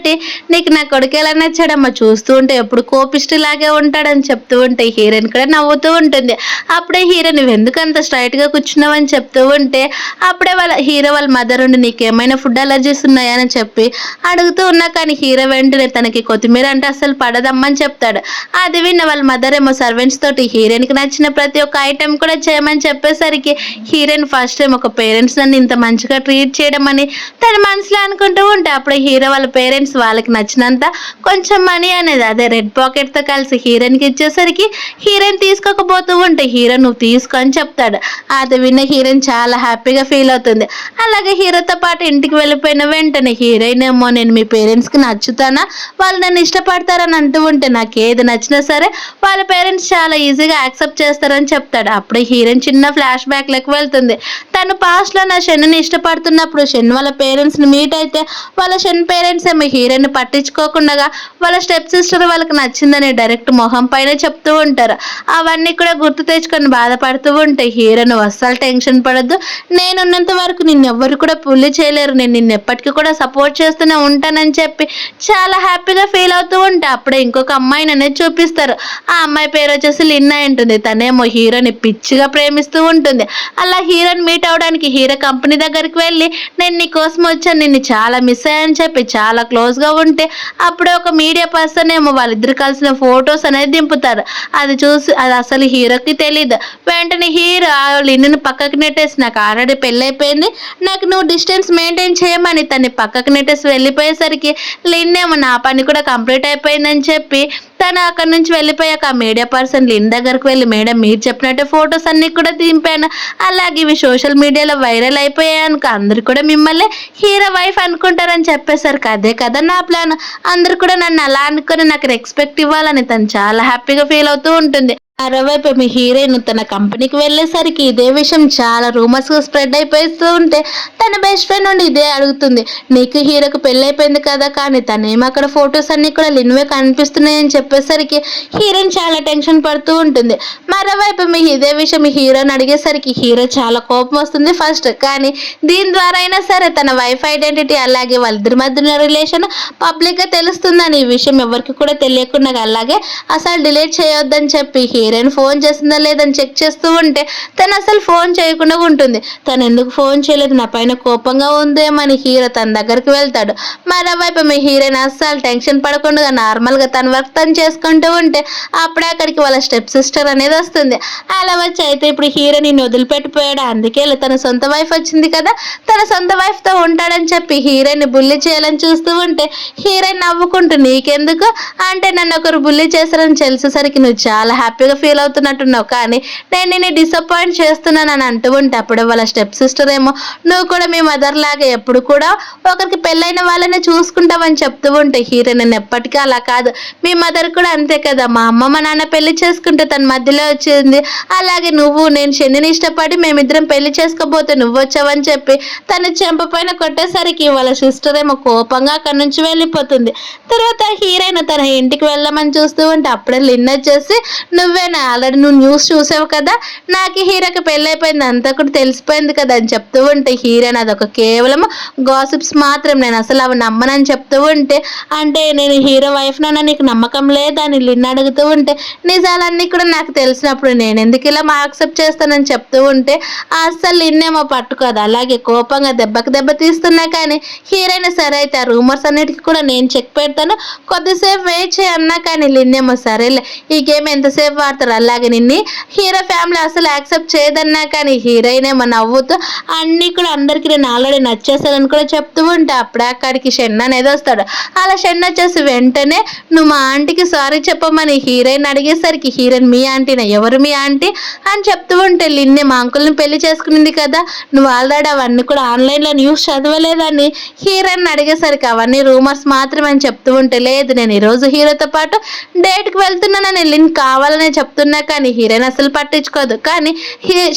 నీకు నా కొడుకు ఎలా నచ్చాడమ్మా, చూస్తూ ఉంటే ఎప్పుడు కోపిష్టి లాగే ఉంటాడని చెప్తూ ఉంటే హీరోయిన్ కూడా నవ్వుతూ ఉంటుంది. అప్పుడే హీరో నువ్వు ఎందుకు అంత స్ట్రైట్ గా కూర్చున్నావని చెప్తూ ఉంటే అప్పుడే వాళ్ళ హీరో వాళ్ళ మదర్ ఉండి నీకేమైనా ఫుడ్ అలర్జీస్ ఉన్నాయని చెప్పి అడుగుతూ ఉన్నా కానీ హీరో వెంటనే తనకి కొత్తిమీర అంటే అసలు పడదమ్మని చెప్తాడు. అది విన్న వాళ్ళ మదర్ ఏమో సర్వెంట్స్ తోటి హీరోయిన్కి నచ్చిన ప్రతి ఒక్క ఐటెం కూడా చేయమని చెప్పేసరికి హీరోయిన్ ఫస్ట్ టైం ఒక పేరెంట్స్ నన్ను ఇంత మంచిగా ట్రీట్ చేయడం అని తన మనసులో అనుకుంటూ ఉంటే అప్పుడే హీరో వాళ్ళ పేరెంట్స్ వాళ్ళకి నచ్చినంత కొంచెం మనీ అనేది అదే రెడ్ పాకెట్ తో కలిసి హీరోయిన్కి ఇచ్చేసరికి హీరోయిన్ తీసుకోకపోతూ ఉంటే హీరో నువ్వు తీసుకో అని చెప్తాడు. అది విన్న హీరోయిన్ చాలా హ్యాపీగా ఫీల్ అవుతుంది. అలాగే హీరోతో పాటు ఇంటికి వెళ్ళిపోయిన వెంటనే హీరోయిన్ ఏమో నేను మీ పేరెంట్స్కి నచ్చుతానా, వాళ్ళు నన్ను ఇష్టపడతారని అంటూ ఉంటే నాకు ఏది నచ్చినా సరే వాళ్ళ పేరెంట్స్ చాలా ఈజీగా యాక్సెప్ట్ చేస్తారని చెప్తాడు. అప్పుడే హీరోయిన్ చిన్న ఫ్లాష్ బ్యాక్ లెక్క వెళ్తుంది. తను పాస్ట్ లో నా షెన్నుని ఇష్టపడుతున్నప్పుడు షెన్ వాళ్ళ పేరెంట్స్ ని మీట్ అయితే వాళ్ళ షెన్ పేరెంట్స్ ఏమో హీరోయిన్ పట్టించుకోకుండా వాళ్ళ స్టెప్ సిస్టర్ వాళ్ళకి నచ్చిందని డైరెక్ట్ మొహం పైన చెప్తూ ఉంటారు. అవన్నీ కూడా గుర్తు తెచ్చుకొని బాధపడుతూ ఉంటే హీరోను అస్సలు టెన్షన్ పడద్దు, నేనున్నంత వరకు నిన్నెవ్వరు కూడా పుల్లి చేయలేరు, నేను నిన్ను ఎప్పటికీ కూడా సపోర్ట్ చేస్తూనే ఉంటానని చెప్పి చాలా హ్యాపీగా ఫీల్ అవుతూ ఉంటే అప్పుడే ఇంకొక అమ్మాయిని అనేది చూపిస్తారు. ఆ అమ్మాయి పేరు వచ్చేసి లిన్నా ఉంటుంది. తనేమో హీరోని పిచ్చిగా ప్రేమిస్తూ ఉంటుంది. అలా హీరోని మీట్ అవడానికి హీరో కంపెనీ దగ్గరికి వెళ్ళి నేను నీ కోసం వచ్చాను, నిన్ను చాలా మిస్ అయ్యాని చెప్పి చాలా క్లోజ్ గా ఉంటే అప్పుడే ఒక మీడియా పర్సన్ ఏమో వాళ్ళిద్దరు కలిసిన ఫొటోస్ అనేది దింపుతారు. అది చూసి అది అసలు హీరోకి తెలియదు. వెంటనే హీరో లిన్నుని పక్కకి నెట్టేసి నాకు ఆల్రెడీ పెళ్ళైపోయింది, నాకు నువ్వు డిస్టెన్స్ మెయింటైన్ చేయమని తన్ని పక్కకి నెట్టేసి వెళ్ళిపోయేసరికి లిన్ ఏమో నా పని కూడా కంప్లీట్ అయిపోయిందని చెప్పి తను అక్కడి నుంచి వెళ్ళిపోయాక ఆ మీడియా పర్సన్ లిన్ దగ్గరకు వెళ్ళి మేడం మీరు చెప్పినట్టే ఫొటోస్ అన్ని కూడా దింపాను, అలాగే ఇవి సోషల్ మీడియాలో వైరల్ అయిపోయాయి అనుకో అందరు కూడా మిమ్మల్ని హీరో వైఫ్ అనుకుంటారని చెప్పేసరికి అదే కదా నా ప్లాన్, అందరు కూడా నన్ను అలా అనుకుని నాకు రెస్పెక్ట్ ఇవ్వాలని తను చాలా హ్యాపీగా ఫీల్ అవుతూ ఉంటుంది. మరోవైపు మీ హీరోయిన్ తన కంపెనీకి వెళ్ళేసరికి ఇదే విషయం చాలా రూమర్స్ స్ప్రెడ్ అయిపోతూ ఉంటే తన బెస్ట్ ఫ్రెండ్ నుండి ఇదే అడుగుతుంది, నీకు హీరోకి పెళ్ళైపోయింది కదా కానీ తనేమో అక్కడ ఫొటోస్ అన్ని కూడా లిన్వే కనిపిస్తున్నాయని చెప్పేసరికి హీరోయిన్ చాలా టెన్షన్ పడుతూ ఉంటుంది. మరోవైపు మీ ఇదే విషయం మీ హీరోని అడిగేసరికి హీరో చాలా కోపం వస్తుంది ఫస్ట్, కానీ దీని ద్వారా అయినా సరే తన వైఫ్ ఐడెంటిటీ అలాగే వాళ్ళిద్దరి మధ్య ఉన్న రిలేషన్ పబ్లిక్ గా తెలుస్తుందని ఈ విషయం ఎవరికి కూడా తెలియకుండా అలాగే అసలు డిలీట్ చేయొద్దని చెప్పి హీరోయిన్ ఫోన్ చేసిందా లేదని చెక్ చేస్తూ ఉంటే తను అసలు ఫోన్ చేయకుండా ఉంటుంది. తను ఎందుకు ఫోన్ చేయలేదు, నా పైన కోపంగా ఉందేమని హీరో తన దగ్గరికి వెళ్తాడు. మరోవైపు మీ హీరోయిన్ అస్సలు టెన్షన్ పడకుండా నార్మల్ గా తన వర్క్ తను చేసుకుంటూ ఉంటే అప్పుడే అక్కడికి వాళ్ళ స్టెప్ సిస్టర్ అనేది వస్తుంది. అలా వచ్చి అయితే ఇప్పుడు హీరో నిన్ను వదిలిపెట్టిపోయాడు, అందుకే తన సొంత వైఫ్ వచ్చింది కదా, తన సొంత వైఫ్ తో ఉంటాడని చెప్పి హీరోయిన్ బుల్లి చేయాలని చూస్తూ ఉంటే హీరోయిన్ నవ్వుకుంటూ నీకెందుకు అంటే నన్ను ఒకరు బుల్లి చేశారని తెలిసేసరికి నువ్వు చాలా హ్యాపీగా ఫీల్ అవుతున్నట్టున్నావు, కానీ నేను నిన్ను డిసప్పాయింట్ చేస్తున్నాను అని అంటూ ఉంటే అప్పుడు వాళ్ళ స్టెప్ సిస్టర్ ఏమో నువ్వు కూడా మీ మదర్ లాగా ఎప్పుడు కూడా ఒకరికి పెళ్ళైన వాళ్ళనే చూసుకుంటావని చెప్తూ ఉంటే హీరో నేను ఎప్పటికీ అలా కాదు, మీ మదర్ కూడా అంతే కదా, మా అమ్మ మా నాన్న పెళ్లి చేసుకుంటే తన మధ్యలో వచ్చింది, అలాగే నువ్వు నేను శనిని ఇష్టపడి మేమిద్దరం పెళ్లి చేసుకోబోతే నువ్వు వచ్చావని చెప్పి తన చెంప పైన కొట్టేసరికి వాళ్ళ సిస్టర్ ఏమో కోపంగా అక్కడి నుంచి వెళ్ళిపోతుంది. తర్వాత హీరోయిన్ తన ఇంటికి వెళ్ళమని చూస్తూ ఉంటే అప్పుడే లిన్ వచ్చేసి నువ్వే నువ్వేనా ఆల్రెడీ నువ్వు న్యూస్ చూసావు కదా, నాకు హీరోకి పెళ్ళైపోయింది అంతా కూడా తెలిసిపోయింది కదా అని చెప్తూ ఉంటే హీరోయిన్ అదొక కేవలం గాసిప్స్ మాత్రం, నేను అసలు అవి నమ్మనని చెప్తూ ఉంటే, అంటే నేను హీరో వైఫ్ నాన్న నీకు నమ్మకం లేదా అని లిన్ అడుగుతూ ఉంటే, నిజాలన్నీ కూడా నాకు తెలిసినప్పుడు నేను ఎందుకు ఇలా యాక్సెప్ట్ చేస్తానని చెప్తూ ఉంటే అస్సలు లిన్నేమో పట్టుకోదు. అలాగే కోపంగా దెబ్బకి దెబ్బ తీస్తున్నా కానీ హీరోయిన్ సరే అయితే ఆ రూమర్స్ అన్నిటికీ కూడా నేను చెక్ పెడతాను, కొద్దిసేపు వెయిట్ చేయన్నా కానీ లిన్నేమో సరేలే ఈ గేమ్ ఎంతసేపు ఆడతారు, అలాగే నిన్ని హీరో ఫ్యామిలీ అసలు యాక్సెప్ట్ చేయదన్నా కానీ హీరోయిన్ ఏమో నవ్వుతూ అన్నీ కూడా అందరికీ నేను ఆల్రెడీ నచ్చేసానని కూడా చెప్తూ ఉంటే అప్పుడే అక్కడికి షెన్ అనేది వస్తాడు. అలా షెన్ వచ్చేసి వెంటనే నువ్వు మా ఆంటీకి సారీ చెప్పమని హీరోయిన్ అడిగేసరికి హీరోయిన్ మీ ఆంటీనా, ఎవరు మీ ఆంటీ అని చెప్తూ ఉంటే లిన్నే మా అంకుల్ని పెళ్లి చేసుకునింది కదా, నువ్వు ఆల్రెడీ అవన్నీ కూడా ఆన్లైన్లో న్యూస్ చదవలేదని హీరోయిన్ అడిగేసరికి అవన్నీ రూమర్స్ మాత్రమే అని చెప్తూ ఉంటే, లేదు నేను ఈరోజు హీరోతో పాటు డేట్కి వెళ్తున్నానని లిన్ కావాలనే చెప్తున్నా కానీ హీరోయిన్ అసలు పట్టించుకోదు. కానీ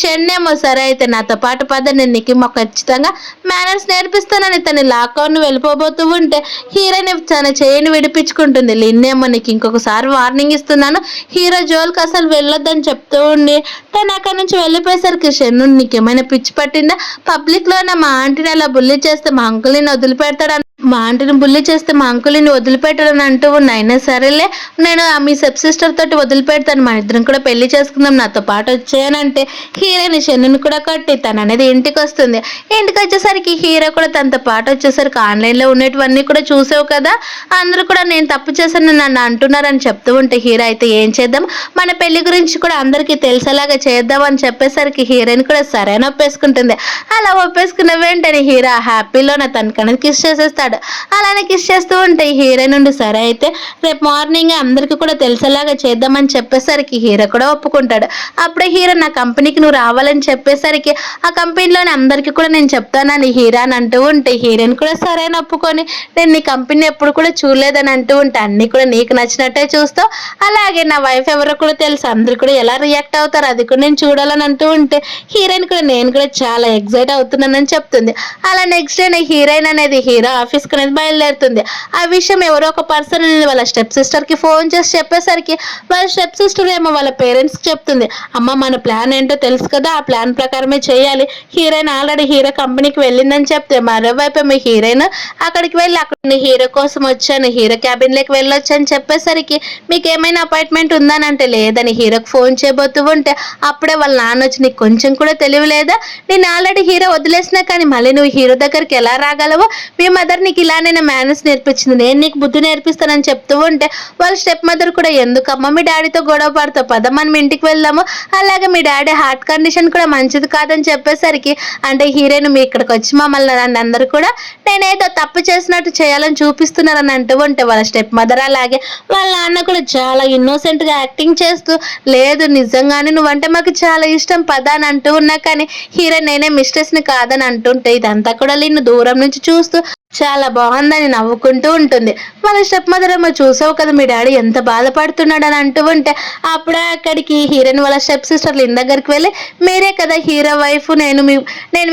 షెన్ ఏమో సరే అయితే నాతో పాటు పద నేను నీకు ఖచ్చితంగా మేనర్స్ నేర్పిస్తానని తన లాక్డౌన్ వెళ్ళిపోబోతూ ఉంటే హీరోయిన్ తన చేయని విడిపించుకుంటుంది. లిన్ ఏమో నీకు ఇంకొకసారి వార్నింగ్ ఇస్తున్నాను, హీరో జోలికి అసలు వెళ్ళొద్దని చెప్తూ ఉండి తను అక్కడి నుంచి వెళ్ళిపోయేసరికి షెన్ను నీకేమైనా పిచ్చి పట్టిందా, పబ్లిక్లోనే మా ఆంటీని అలా బుల్లి చేస్తే మా అంకుల్ని వదిలిపెడతాడు, మా ఆంటీని బుల్లి చేస్తే మా అంకుల్ని వదిలిపెట్టాడని అంటూ ఉన్నా, అయినా సరేలే నేను మీ సబ్ సిస్టర్ తోటి వదిలిపెడతాను, మన ఇద్దరం కూడా పెళ్లి చేసుకుందాం నాతో పాటు వచ్చాయనంటే హీరోని షెన్నుని కూడా కొట్టి తను అనేది ఇంటికి వస్తుంది. ఇంటికి వచ్చేసరికి హీరో కూడా తనతో పాటు వచ్చేసరికి ఆన్లైన్లో ఉండేటివన్నీ కూడా చూసావు కదా, అందరూ కూడా నేను తప్పు చేశాను నన్ను అంటున్నారని చెప్తూ ఉంటే హీరో అయితే ఏం చేద్దాం మన పెళ్లి గురించి కూడా అందరికీ తెలిసేలాగా చేద్దాం అని చెప్పేసరికి హీరోయిన్ కూడా సరైన ఒప్పేసుకుంటుంది. అలా ఒప్పేసుకున్న వెంటనే హీరో హ్యాపీలోనే తనకనేది కిస్ చేసేస్తాడు. అలానే కిస్ చేస్తూ ఉంటే హీరోయిన్ నుండి సరే అయితే రేపు మార్నింగ్ అందరికీ కూడా తెలిసేలాగా చేద్దామని చెప్పేసరికి హీరో కూడా ఒప్పుకుంటాడు. అప్పుడే హీరో నా కంపెనీకి నువ్వు రావాలని చెప్పేసరికి ఆ కంపెనీలోని అందరికీ కూడా నేను చెప్తానని హీరో అని అంటూ ఉంటే హీరోయిన్ కూడా సరైన ఒప్పుకొని నేను నీ కంపెనీ ఎప్పుడు కూడా చూడలేదని అంటూ ఉంటే అన్నీ కూడా నీకు నచ్చినట్టే చూస్తావు, అలాగే నా వైఫ్ ఎవరో కూడా తెలుసు, అందరు కూడా ఎలా రియాక్ట్ అవుతారు అది కూడా నేను చూడాలని అంటూ ఉంటే హీరోయిన్ కూడా నేను కూడా చాలా ఎక్సైట్ అవుతున్నానని చెప్తుంది. అలా నెక్స్ట్ డే హీరోయిన్ అనేది హీరో ఆఫీస్కి అనేది బయలుదేరుతుంది. ఆ విషయం ఎవరో ఒక పర్సన్ వాళ్ళ స్టెప్ సిస్టర్కి ఫోన్ చేసి చెప్పేసరికి వాళ్ళ స్టెప్ సిస్టర్ ఏమో వాళ్ళ పేరెంట్స్కి చెప్తుంది, అమ్మ మన ప్లాన్ ఏంటో తెలుసు కదా, ఆ ప్లాన్ ప్రకారమే చేయాలి, హీరోయిన్ ఆల్రెడీ హీరో కంపెనీకి వెళ్ళిందని చెప్తే మరోవైపు ఏమో హీరోయిన్ అక్కడికి వెళ్ళి అక్కడ హీరో కోసం వచ్చాను, హీరో క్యాబిన్లోకి వెళ్ళొచ్చు అని చెప్పేసరికి మీకు ఏమైనా అపాయింట్మెంట్ ఉందని అంటే లేదని హీరోకి ఫోన్ చేయబోతూ ఉంటే అప్పుడే వాళ్ళ నాన్న వచ్చి నీకు కొంచెం కూడా తెలియలేదా, నేను ఆల్రెడీ హీరో వదిలేసినా కానీ మళ్ళీ నువ్వు హీరో దగ్గరికి ఎలా రాగలవు, మీ మదర్ నీకు ఇలానే మేనర్స్ నేర్పించింది, నేను నీకు బుద్ధి నేర్పిస్తానని చెప్తూ ఉంటే వాళ్ళ స్టెప్ మదర్ కూడా ఎందుకమ్మా మీ డాడీతో గొడవ పడతావు, పద మనం ఇంటికి వెళ్దాము, అలాగే మీ డాడీ హార్ట్ కండిషన్ కూడా మంచిది కాదని చెప్పేసరికి అంటే హీరోయిన్ మీ ఇక్కడికి వచ్చి మమ్మల్ని అందరూ కూడా నేనేదో తప్పు చేసినట్టు చేయాలని చూపిస్తున్నారని అంటూ ఉంటే వాళ్ళ స్టెప్ మదర్ అలాగే వాళ్ళ నాన్న కూడా చాలా ఇన్నోసెంట్గా యాక్టింగ్ చేస్తూ లేదు నిజంగానే నువ్వంటే మాకు చాలా ఇష్టం పద అని అంటూ ఉన్నా కానీ హీరోయిన్ నేనే మిస్టేక్స్ని కాదని అంటుంటే ఇదంతా కూడా నిన్ను దూరం నుంచి చూస్తూ చాలా బాగుందని నవ్వుకుంటూ ఉంటుంది. వాళ్ళ స్టెప్ మదర్ ఏమో చూసావు కదా మీ డాడీ ఎంత బాధపడుతున్నాడు అని అంటూ ఉంటే అప్పుడే అక్కడికి హీరోయిన్ వాళ్ళ స్టెప్ సిస్టర్ లిన్ దగ్గరికి వెళ్ళి మీరే కదా హీరో వైఫ్, నేను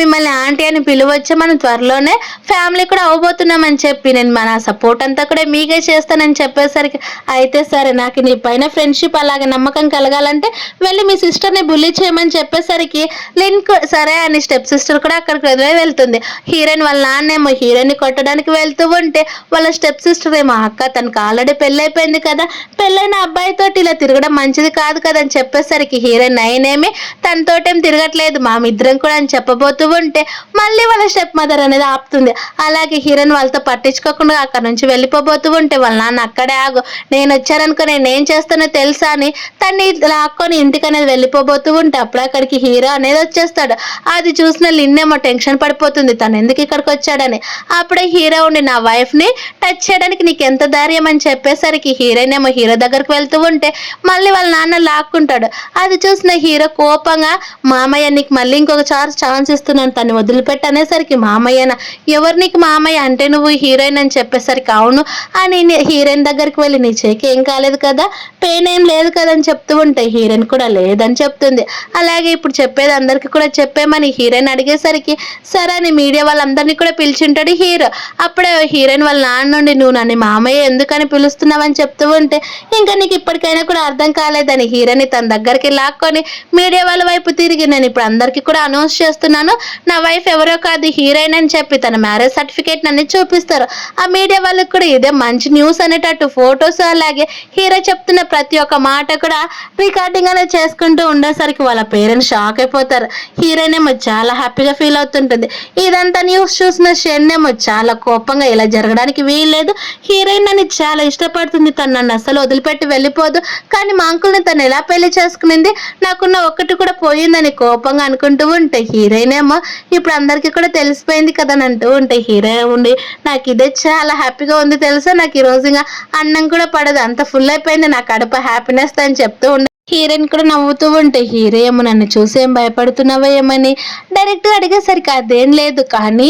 మిమ్మల్ని ఆంటీ అని పిలవచ్చు, మనం త్వరలోనే ఫ్యామిలీ కూడా అవ్వబోతున్నామని చెప్పి నేను మన సపోర్ట్ అంతా కూడా మీకే చేస్తానని చెప్పేసరికి అయితే సరే నాకు నీ పైన ఫ్రెండ్షిప్ అలాగే నమ్మకం కలగాలంటే వెళ్ళి మీ సిస్టర్ని బుల్లీ చేయమని చెప్పేసరికి లిన్ సరే అని స్టెప్ సిస్టర్ కూడా అక్కడికి వెళ్తుంది. హీరోయిన్ వాళ్ళ నాన్నేమో హీరోయిన్ కొట్టడానికి వెళ్తూ ఉంటే వాళ్ళ స్టెప్ సిస్టర్ ఏమో అక్క తనకు ఆల్రెడీ పెళ్ళైపోయింది కదా, పెళ్ళైన అబ్బాయితో ఇలా తిరగడం మంచిది కాదు కదా అని చెప్పేసరికి హీరోయిన్ నేనేమి తనతోటేం తిరగట్లేదు మామిద్దరం కూడా అని చెప్పబోతూ ఉంటే మళ్ళీ వాళ్ళ స్టెప్ మదర్ అనేది ఆపుతుంది. అలాగే హీరోయిన్ వాళ్ళతో పట్టించుకోకుండా అక్కడ నుంచి వెళ్ళిపోబోతూ ఉంటే వాళ్ళ నాన్న అక్కడే ఆగు నేను వచ్చారనుకో నేను ఏం చేస్తానో తెలుసా అని తన్ని లాక్కొని ఇంటికి అనేది వెళ్ళిపోబోతూ ఉంటే అప్పుడు అక్కడికి హీరో అనేది వచ్చేస్తాడు. అది చూసిన లిన్నేమో టెన్షన్ పడిపోతుంది తను ఎందుకు ఇక్కడికి వచ్చాడని. అప్పుడే హీరో ఉండి నా వైఫ్ ని టచ్ చేయడానికి నీకు ఎంత ధైర్యం అని చెప్పేసరికి హీరోయిన్ ఏమో హీరో దగ్గరికి వెళ్తూ ఉంటే మళ్ళీ వాళ్ళ నాన్న లాక్కుంటాడు. అది చూసిన హీరో కోపంగా మామయ్య నీకు మళ్ళీ ఇంకొక ఛాన్స్ ఇస్తున్నాను తను వదిలిపెట్టి అనేసరికి మామయ్యన ఎవరు నీకు మామయ్య అంటే నువ్వు హీరోయిన్ అని చెప్పేసరికి అవును అని హీరోయిన్ దగ్గరికి వెళ్ళి నీ చేకి ఏం కాలేదు కదా పెయిన్ ఏం లేదు కదా అని చెప్తూ ఉంటే హీరోయిన్ కూడా లేదని చెప్తుంది. అలాగే ఇప్పుడు చెప్పేది అందరికి కూడా చెప్పేమని హీరోయిన్ అడిగేసరికి సరే అని మీడియా వాళ్ళందరినీ కూడా పిలిచింటాడు హీరో. అప్పుడే హీరోయిన్ వాళ్ళ నాన్న నుండి నువ్వు నన్ను మామయ్య ఎందుకని పిలుస్తున్నావని చెప్తూ ఉంటే ఇంకా నీకు ఇప్పటికైనా కూడా అర్థం కాలేదని హీరోని తన దగ్గరికి లాక్కొని మీడియా వాళ్ళ వైపు తిరిగి నేను ఇప్పుడు అందరికీ కూడా అనౌన్స్ చేస్తున్నాను, నా వైఫ్ ఎవరో కాదు హీరోయిన్ అని చెప్పి తన మ్యారేజ్ సర్టిఫికేట్ అన్ని చూపిస్తారు. ఆ మీడియా వాళ్ళకి కూడా ఇదే మంచి న్యూస్ అనేటట్టు ఫొటోస్ అలాగే హీరో చెప్తున్న ప్రతి ఒక్క మాట కూడా రికార్డింగ్ అనేది చేసుకుంటూ ఉండేసరికి వాళ్ళ పేరెంట్స్ షాక్ అయిపోతారు. హీరోయిన్ ఏమో చాలా హ్యాపీగా ఫీల్ అవుతుంటుంది. ఇదంతా న్యూస్ చూసిన షెన్ ఏమో చాలా కోపంగా ఇలా జరగడానికి వీల్లేదు, హీరోయిన్ అని చాలా ఇష్టపడుతుంది, తను నన్ను అసలు వదిలిపెట్టి వెళ్ళిపోదు, కానీ మా అంకుల్ని తను ఎలా పెళ్లి చేసుకునింది, నాకున్న ఒక్కటి కూడా పోయిందని కోపంగా అనుకుంటూ ఉంటే హీరోయిన్ ఏమో ఇప్పుడు అందరికీ కూడా తెలిసిపోయింది కదా అని అంటూ ఉంటే హీరో ఉండి నాకు ఇదే చాలా హ్యాపీగా ఉంది తెలుసా, నాకు ఈ రోజు ఇంకా అన్నం కూడా పడదు, అంత ఫుల్ అయిపోయింది నా కడుపు హ్యాపీనెస్ అని చెప్తూ ఉండే హీరోయిన్ కూడా నవ్వుతూ ఉంటే హీరో ఏమో నన్ను చూసి ఏం భయపడుతున్నావా ఏమని డైరెక్ట్గా అడిగేసరికి అదేం లేదు, కానీ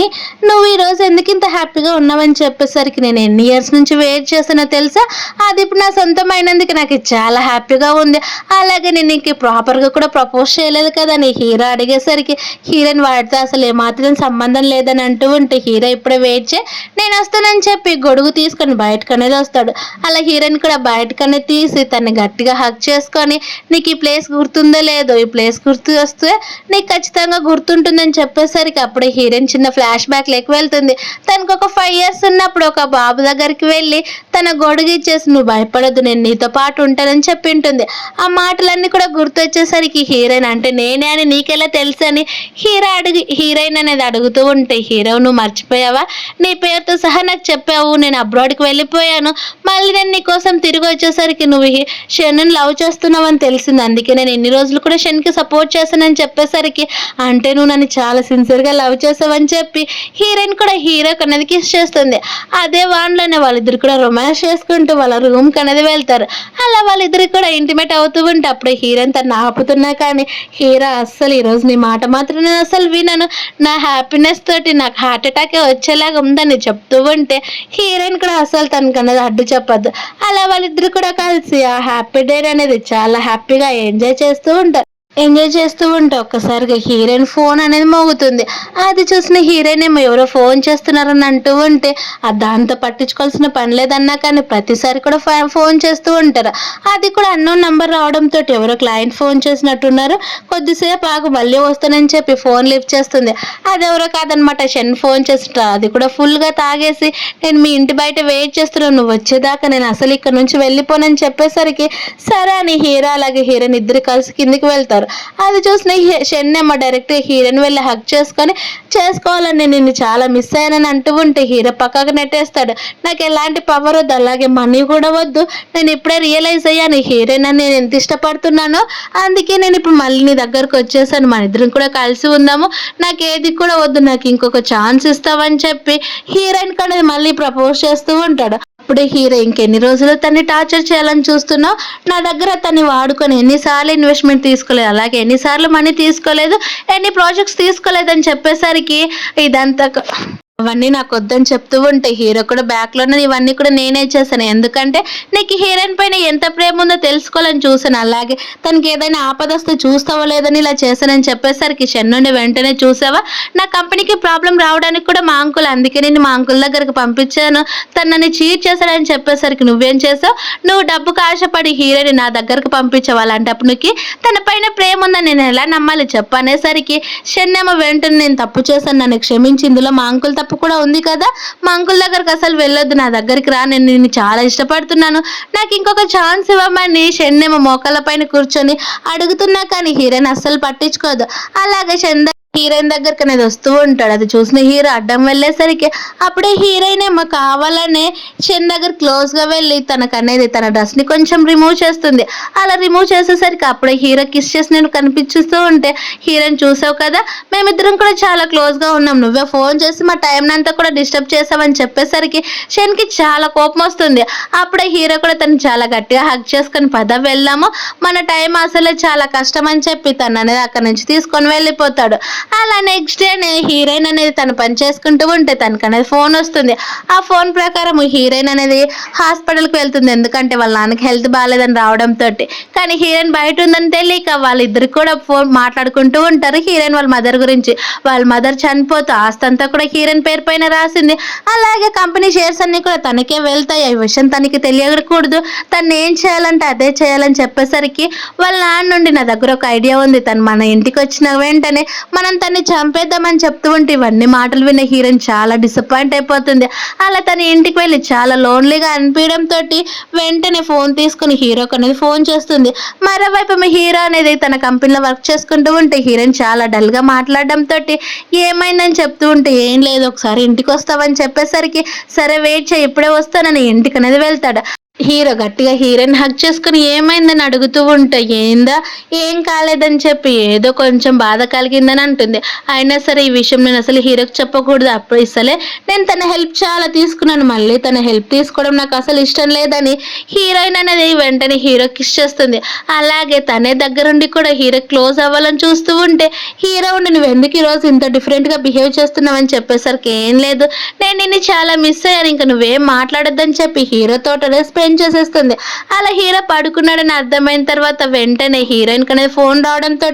నువ్వు ఈరోజు ఎందుకు ఇంత హ్యాపీగా ఉన్నావని చెప్పేసరికి నేను ఎన్ని ఇయర్స్ నుంచి వెయిట్ చేస్తున్నా తెలుసా, అది ఇప్పుడు నా సొంతమైనందుకు నాకు చాలా హ్యాపీగా ఉంది, అలాగే నేను నీకు ప్రాపర్గా కూడా ప్రపోజ్ చేయలేదు కదా అని హీరో అడిగేసరికి హీరోయిన్ వాడితే అసలు ఏమాత్రం సంబంధం లేదని అంటూ ఉంటే హీరో ఇప్పుడే వెయిట్ చేయి నేను వస్తానని చెప్పి గొడుగు తీసుకొని బయటకు అనేది వస్తాడు. అలా హీరోయిన్ కూడా బయటకనే తీసి తన్ని గట్టిగా హక్ చేసుకొని నీకు ఈ ప్లేస్ గుర్తుందో లేదో, ఈ ప్లేస్ గుర్తు వస్తే నీకు ఖచ్చితంగా గుర్తుంటుందని చెప్పేసరికి అప్పుడే హీరోయిన్ చిన్న ఫ్లాష్ బ్యాక్ లేక వెళ్తుంది. తనకు ఒక 5 years ఉన్నప్పుడు ఒక బాబు దగ్గరికి వెళ్ళి తన గొడుగు ఇచ్చేసి నువ్వు భయపడద్దు నేను నీతో పాటు ఉంటానని చెప్పి ఉంటుంది. ఆ మాటలన్నీ కూడా గుర్తొచ్చేసరికి హీరోయిన్ అంటే నేనే అని నీకెలా తెలుసు అని హీరోయిన్ అనేది అడుగుతూ ఉంటే హీరో నువ్వు మర్చిపోయావా, నీ పేరుతో సహా నాకు చెప్పావు, నేను అబ్రాడ్కి వెళ్ళిపోయాను, మళ్ళీ నేను నీ కోసం తిరిగి వచ్చేసరికి నువ్వు షెన్ను లవ్ చేస్తున్నావు అని తెలిసింది, అందుకే నేను ఎన్ని రోజులు కూడా షెన్కి సపోర్ట్ చేస్తానని చెప్పేసరికి అంటే నువ్వు నన్ను చాలా సిన్సియర్గా లవ్ చేసావని చెప్పి హీరోయిన్ కూడా హీరోకి అనేది కిస్ చేస్తుంది. అదే వాన్లోనే వాళ్ళిద్దరు కూడా రొమాన్స్ చేసుకుంటూ వాళ్ళ రూమ్కి అనేది వెళ్తారు. అలా వాళ్ళిద్దరు కూడా ఇంటిమేట్ అవుతూ ఉంటే అప్పుడే హీరోయిన్ తను ఆపుతున్నా కానీ హీరో అస్సలు ఈరోజు నీ మాట మాత్రం నేను అసలు వినను, నా హ్యాపీనెస్ తోటి నాకు హార్ట్ అటాక్ వచ్చేలాగా ఉందని చెప్తూ ఉంటే హీరోయిన్ కూడా అసలు తనకన్నది అడ్డు చెప్పద్దు. అలా వాళ్ళిద్దరు కూడా కలిసి ఆ హ్యాపీ డే అనేది చాలా హ్యాపీగా ఎంజాయ్ చేస్తూ ఉంటే ఒక్కసారిగా హీరోయిన్ ఫోన్ అనేది మోగుతుంది. అది చూసిన హీరోయిన్ ఏమో ఎవరో ఫోన్ చేస్తున్నారని అంటూ ఉంటే దాంతో పట్టించుకోవాల్సిన పని లేదన్నా కానీ ప్రతిసారి కూడా ఫోన్ చేస్తూ ఉంటారు. అది కూడా అన్నోన్ నంబర్ రావడంతో ఎవరో క్లయింట్ ఫోన్ చేసినట్టున్నారు, కొద్దిసేపు ఆగు మళ్ళీ వస్తానని చెప్పి ఫోన్ లిఫ్ట్ చేస్తుంది. అది ఎవరో కాదనమాట షెన్ ఫోన్ చేస్తుంటా, అది కూడా ఫుల్గా తాగేసి నేను మీ ఇంటి బయట వెయిట్ చేస్తున్నాను, నువ్వు వచ్చేదాకా నేను అసలు ఇక్కడ నుంచి వెళ్ళిపోనని చెప్పేసరికి సరే అని హీరో అలాగే హీరోయిన్ ఇద్దరు కలిసి కిందికి వెళ్తారు. అది చూసిన షెన్ ఏమో డైరెక్ట్ హీరోయిన్ వెళ్ళి హక్ చేసుకోవాలని నిన్ను చాలా మిస్ అయ్యానని అంటూ ఉంటే హీరో పక్కకు నెట్టేస్తాడు. నాకు ఎలాంటి పవర్ వద్దు అలాగే మనీ కూడా వద్దు, నేను ఇప్పుడే రియలైజ్ అయ్యాను హీరోయిన్ అని నేను ఎంత ఇష్టపడుతున్నానో, అందుకే నేను ఇప్పుడు మళ్ళీ నీ దగ్గరకు వచ్చేసాను, మన ఇద్దరం కూడా కలిసి ఉందాము, నాకు ఏది కూడా వద్దు, నాకు ఇంకొక ఛాన్స్ ఇస్తావని చెప్పి హీరోయిన్ అనేది మళ్ళీ ప్రపోజ్ చేస్తూ ఉంటాడు. అప్పుడే హీరో ఇంకెన్ని రోజులు తన్ని టార్చర్ చేయాలని చూస్తున్నావు, నా దగ్గర తన్ని వాడుకొని ఎన్నిసార్లు ఇన్వెస్ట్మెంట్ తీసుకోలేదు అలాగే ఎన్నిసార్లు మనీ తీసుకోలేదు, ఎన్ని ప్రాజెక్ట్స్ తీసుకోలేదని చెప్పేసరికి ఇదంతా అవన్నీ నాకు వద్దని చెప్తూ ఉంటే హీరో కూడా బ్యాక్లోనే ఇవన్నీ కూడా నేనే చేశాను, ఎందుకంటే నీకు హీరోయిన్ పైన ఎంత ప్రేమ ఉందో తెలుసుకోవాలని చూసాను, అలాగే తనకి ఏదైనా ఆపదొస్తే చూస్తావో లేదని ఇలా చేశానని చెప్పేసరికి షెన్ నుండి వెంటనే చూసావా నా కంపెనీకి ప్రాబ్లం రావడానికి కూడా మా అంకుల్, అందుకే నేను మా అంకుల్ దగ్గరికి పంపించాను, తను నన్ను చీట్ చేశాడని చెప్పేసరికి నువ్వేం చేసావు, నువ్వు డబ్బుకు ఆశపడి హీరోని నా దగ్గరకు పంపించావు, అలాంటప్పుడు నీకు తన పైన ప్రేమ ఉందని నేను ఎలా నమ్మాలి చెప్పు అనేసరికి షెన్ ఏమో వెంటనే నేను తప్పు చేశాను నన్ను క్షమించి, ఇందులో మా అంకుల్ తప్పు కూడా ఉంది కదా, మా అంకుల్ దగ్గరికి అసలు వెళ్ళొద్దు, నా దగ్గరికి రా, నేను నిన్ను చాలా ఇష్టపడుతున్నాను, నాకు ఇంకొక ఛాన్స్ ఇవ్వమని షెన్ ఏమో మోకాళ్ళ పైన కూర్చొని అడుగుతున్నా కానీ హీరోయిన్ అస్సలు పట్టించుకోదు. అలాగే హీరోయిన్ దగ్గరికి అనేది వస్తూ ఉంటాడు. అది చూసిన హీరో అడ్డం వెళ్ళేసరికి అప్పుడే హీరోయిన్ ఏమో కావాలనే షెన్ దగ్గర క్లోజ్గా వెళ్ళి తనకనేది తన డ్రెస్ని కొంచెం రిమూవ్ చేస్తుంది. అలా రిమూవ్ చేసేసరికి అప్పుడే హీరో కిస్ చేసి నేను కనిపిస్తూ ఉంటే హీరోయిన్ చూసావు కదా మేమిద్దరం కూడా చాలా క్లోజ్గా ఉన్నాం, నువ్వే ఫోన్ చేసి మా టైం అంతా కూడా డిస్టర్బ్ చేసావని చెప్పేసరికి షెన్కి చాలా కోపం వస్తుంది. అప్పుడే హీరో కూడా తను చాలా గట్టిగా హక్ చేసుకొని పద వెళ్దాము, మన టైం అసలే చాలా కష్టం అని చెప్పి తను అనేది అక్కడి నుంచి తీసుకొని వెళ్ళిపోతాడు. అలా నెక్స్ట్ డేనే హీరోయిన్ అనేది తను పని చేసుకుంటూ ఉంటే తనకు అనేది ఫోన్ వస్తుంది. ఆ ఫోన్ ప్రకారం హీరోయిన్ అనేది హాస్పిటల్కి వెళ్తుంది. ఎందుకంటే వాళ్ళ నాన్నకి హెల్త్ బాగాలేదని రావడంతో. కానీ హీరోయిన్ బయట ఉందని తెలియక వాళ్ళిద్దరు కూడా ఫోన్ మాట్లాడుకుంటూ ఉంటారు హీరోయిన్ వాళ్ళ మదర్ గురించి. వాళ్ళ మదర్ చనిపోతే ఆస్తి అంతా కూడా హీరోయిన్ పేరు పైన రాసింది. అలాగే కంపెనీ షేర్స్ అన్ని కూడా తనకే వెళ్తాయి. ఆ విషయం తనకి తెలియకూడదు. తను ఏం చేయాలంటే అదే చేయాలని చెప్పేసరికి వాళ్ళ నాన్న నుండి నా దగ్గర ఒక ఐడియా ఉంది. తను మన ఇంటికి వచ్చిన వెంటనే మనం తన్ని చంపేద్దామని చెప్తూ ఉంటే ఇవన్నీ మాటలు విన్న హీరోయిన్ చాలా డిసప్పాయింట్ అయిపోతుంది. అలా తన ఇంటికి వెళ్ళి చాలా లోన్లీగా అనిపించడంతో వెంటనే ఫోన్ తీసుకుని హీరోకి అనేది ఫోన్ చేస్తుంది. మరోవైపు హీరో అనేది తన కంపెనీలో వర్క్ చేసుకుంటూ ఉంటే హీరోయిన్ చాలా డల్గా మాట్లాడడంతో ఏమైందని చెప్తూ ఉంటే ఏం లేదు ఒకసారి ఇంటికి వస్తావని చెప్పేసరికి సరే వెయిట్ చేయి ఇప్పుడే వస్తానని ఇంటికి అనేది వెళ్తాడు. హీరో గట్టిగా హీరోయిన్ హగ్ చేసుకుని ఏమైందని అడుగుతూ ఉంటే ఏందా ఏం కాలేదని చెప్పి ఏదో కొంచెం బాధ కలిగిందని అంటుంది. అయినా సరే ఈ విషయం నేను అసలు హీరోకి చెప్పకూడదు. అప్పుడు ఇసలే నేను తన హెల్ప్ చాలా తీసుకున్నాను. మళ్ళీ తన హెల్ప్ తీసుకోవడం నాకు అసలు ఇష్టం లేదని హీరోయిన్ అనేది వెంటనే హీరో కిస్ చేస్తుంది. అలాగే తనే దగ్గరుండి కూడా హీరో క్లోజ్ అవ్వాలని చూస్తూ ఉంటే హీరో ఉండి నువ్వు ఎందుకు ఈరోజు ఇంత డిఫరెంట్గా బిహేవ్ చేస్తున్నావు అని చెప్పేసరికి ఏం లేదు నేను నిన్ను చాలా మిస్ అయ్యాను ఇంకా నువ్వేం మాట్లాడొద్దని చెప్పి హీరోతో స్పెండ్ చేసేస్తుంది. అలా హీరో పడుకున్నాడని అర్థమైన తర్వాత వెంటనే హీరోయిన్ అనేది ఫోన్ రావడంతో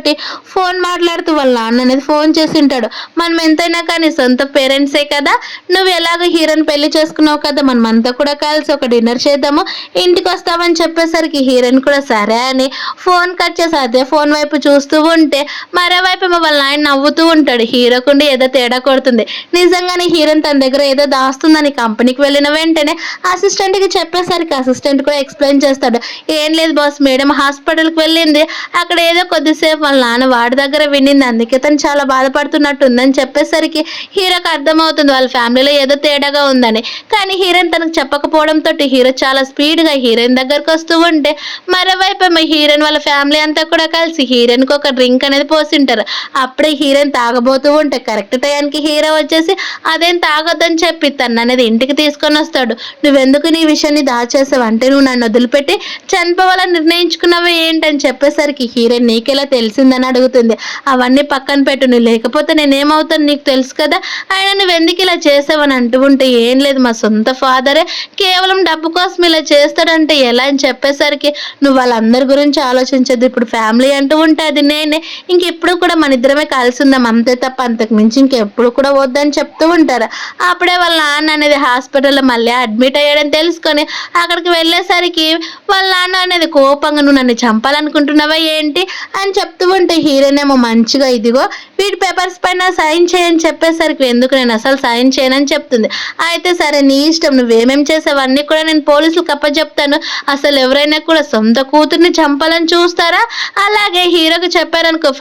ఫోన్ మాట్లాడుతూ వాళ్ళ నాన్న అనేది ఫోన్ చేసి ఉంటాడు. మనం ఎంతైనా కానీ సొంత పేరెంట్సే కదా, నువ్వు ఎలాగో హీరోని పెళ్లి చేసుకున్నావు కదా మనమంతా కూడా కలిసి ఒక డిన్నర్ చేద్దాము ఇంటికి వస్తామని చెప్పేసరికి హీరోయిన్ కూడా సరే అని ఫోన్ కట్ చేసి అదే ఫోన్ వైపు చూస్తూ ఉంటే మరోవైపు వాళ్ళ ఆయన నవ్వుతూ ఉంటాడు. హీరోకుండి ఏదో తేడా కొడుతుంది. నిజంగానే హీరోయిన్ తన దగ్గర ఏదో దాస్తుందని కంపెనీకి వెళ్ళిన వెంటనే అసిస్టెంట్కి చెప్పేసరికి అసిస్టెంట్ కూడా ఎక్స్ప్లెయిన్ చేస్తాడు. ఏం లేదు బాస్ మేడం హాస్పిటల్కి వెళ్ళింది అక్కడ ఏదో కొద్దిసేపు వాళ్ళ నాన్న వాడి దగ్గర వినింది అందుకే తను చాలా బాధపడుతున్నట్టు ఉందని చెప్పేసరికి హీరోకి అర్థమవుతుంది వాళ్ళ ఫ్యామిలీలో ఏదో తేడాగా ఉందని. కానీ హీరోయిన్ తనకు చెప్పకపోవడంతో హీరో చాలా స్పీడ్గా హీరోయిన్ దగ్గరకు వస్తూ ఉంటే మరోవైపు హీరోయిన్ వాళ్ళ ఫ్యామిలీ అంతా కూడా కలిసి హీరోయిన్కి ఒక డ్రింక్ అనేది పోసింటారు. అప్పుడే హీరోయిన్ తాగబోతూ ఉంటే కరెక్ట్ టైంకి హీరో వచ్చేసి అదేం తాగొద్దని చెప్పి తను అనేది ఇంటికి తీసుకొని వస్తాడు. నువ్వెందుకు నీ విషయాన్ని దాచేసావు అంటే నువ్వు నన్ను వదిలిపెట్టి చనిపోవాలని నిర్ణయించుకున్నావు ఏంటని చెప్పేసరికి హీరోయిన్ నీకెలా తెలిసిందని అడుగుతుంది. అవన్నీ పక్కన పెట్టు నువ్వు లేకపోతే నేనేమవుతాను నీకు తెలుసు కదా, ఆయన నువ్వు ఎందుకు ఇలా చేసావని అంటూ ఉంటే ఏం లేదు మా సొంత ఫాదరే కేవలం డబ్బు కోసం ఇలా చేస్తాడంటే ఎలా అని చెప్పేసరికి నువ్వు వాళ్ళందరి గురించి ఆలోచించదు ఇప్పుడు ఫ్యామిలీ అంటూ ఉంటే అది నేనే ఇంకెప్పుడు కూడా మన ఇద్దరమే కలిసి ఉందాం అంతే తప్ప అంతకు మించి ఇంకెప్పుడు కూడా వద్దని చెప్తూ ఉంటారు. అప్పుడే వాళ్ళ నాన్న అనేది హాస్పిటల్లో మళ్ళీ అడ్మిట్ అయ్యాడని తెలుసుకొని అక్కడికి వెళ్ళేసరికి వాళ్ళ నాన్న అనేది కోపంగా నువ్వు నన్ను చంపాలనుకుంటున్నావా ఏంటి అని చెప్తూ ఉంటే హీరోయిన్ ఏమో మంచిగా ఇదిగో వీటి పేపర్స్ పైన సైన్ చేయని చెప్పేసరికి ఎందుకు నేను అసలు సైన్ చేయనని చెప్తుంది. అయితే సరే నీ ఇష్టం నువ్వేమేం చేసావు అన్నీ కూడా నేను పోలీసులకు అప్పచెప్తాను, అసలు ఎవరైనా కూడా సొంత కూతుర్ని చంపాలని చూస్తారా, అలాగే హీరోకి చెప్పారనుకో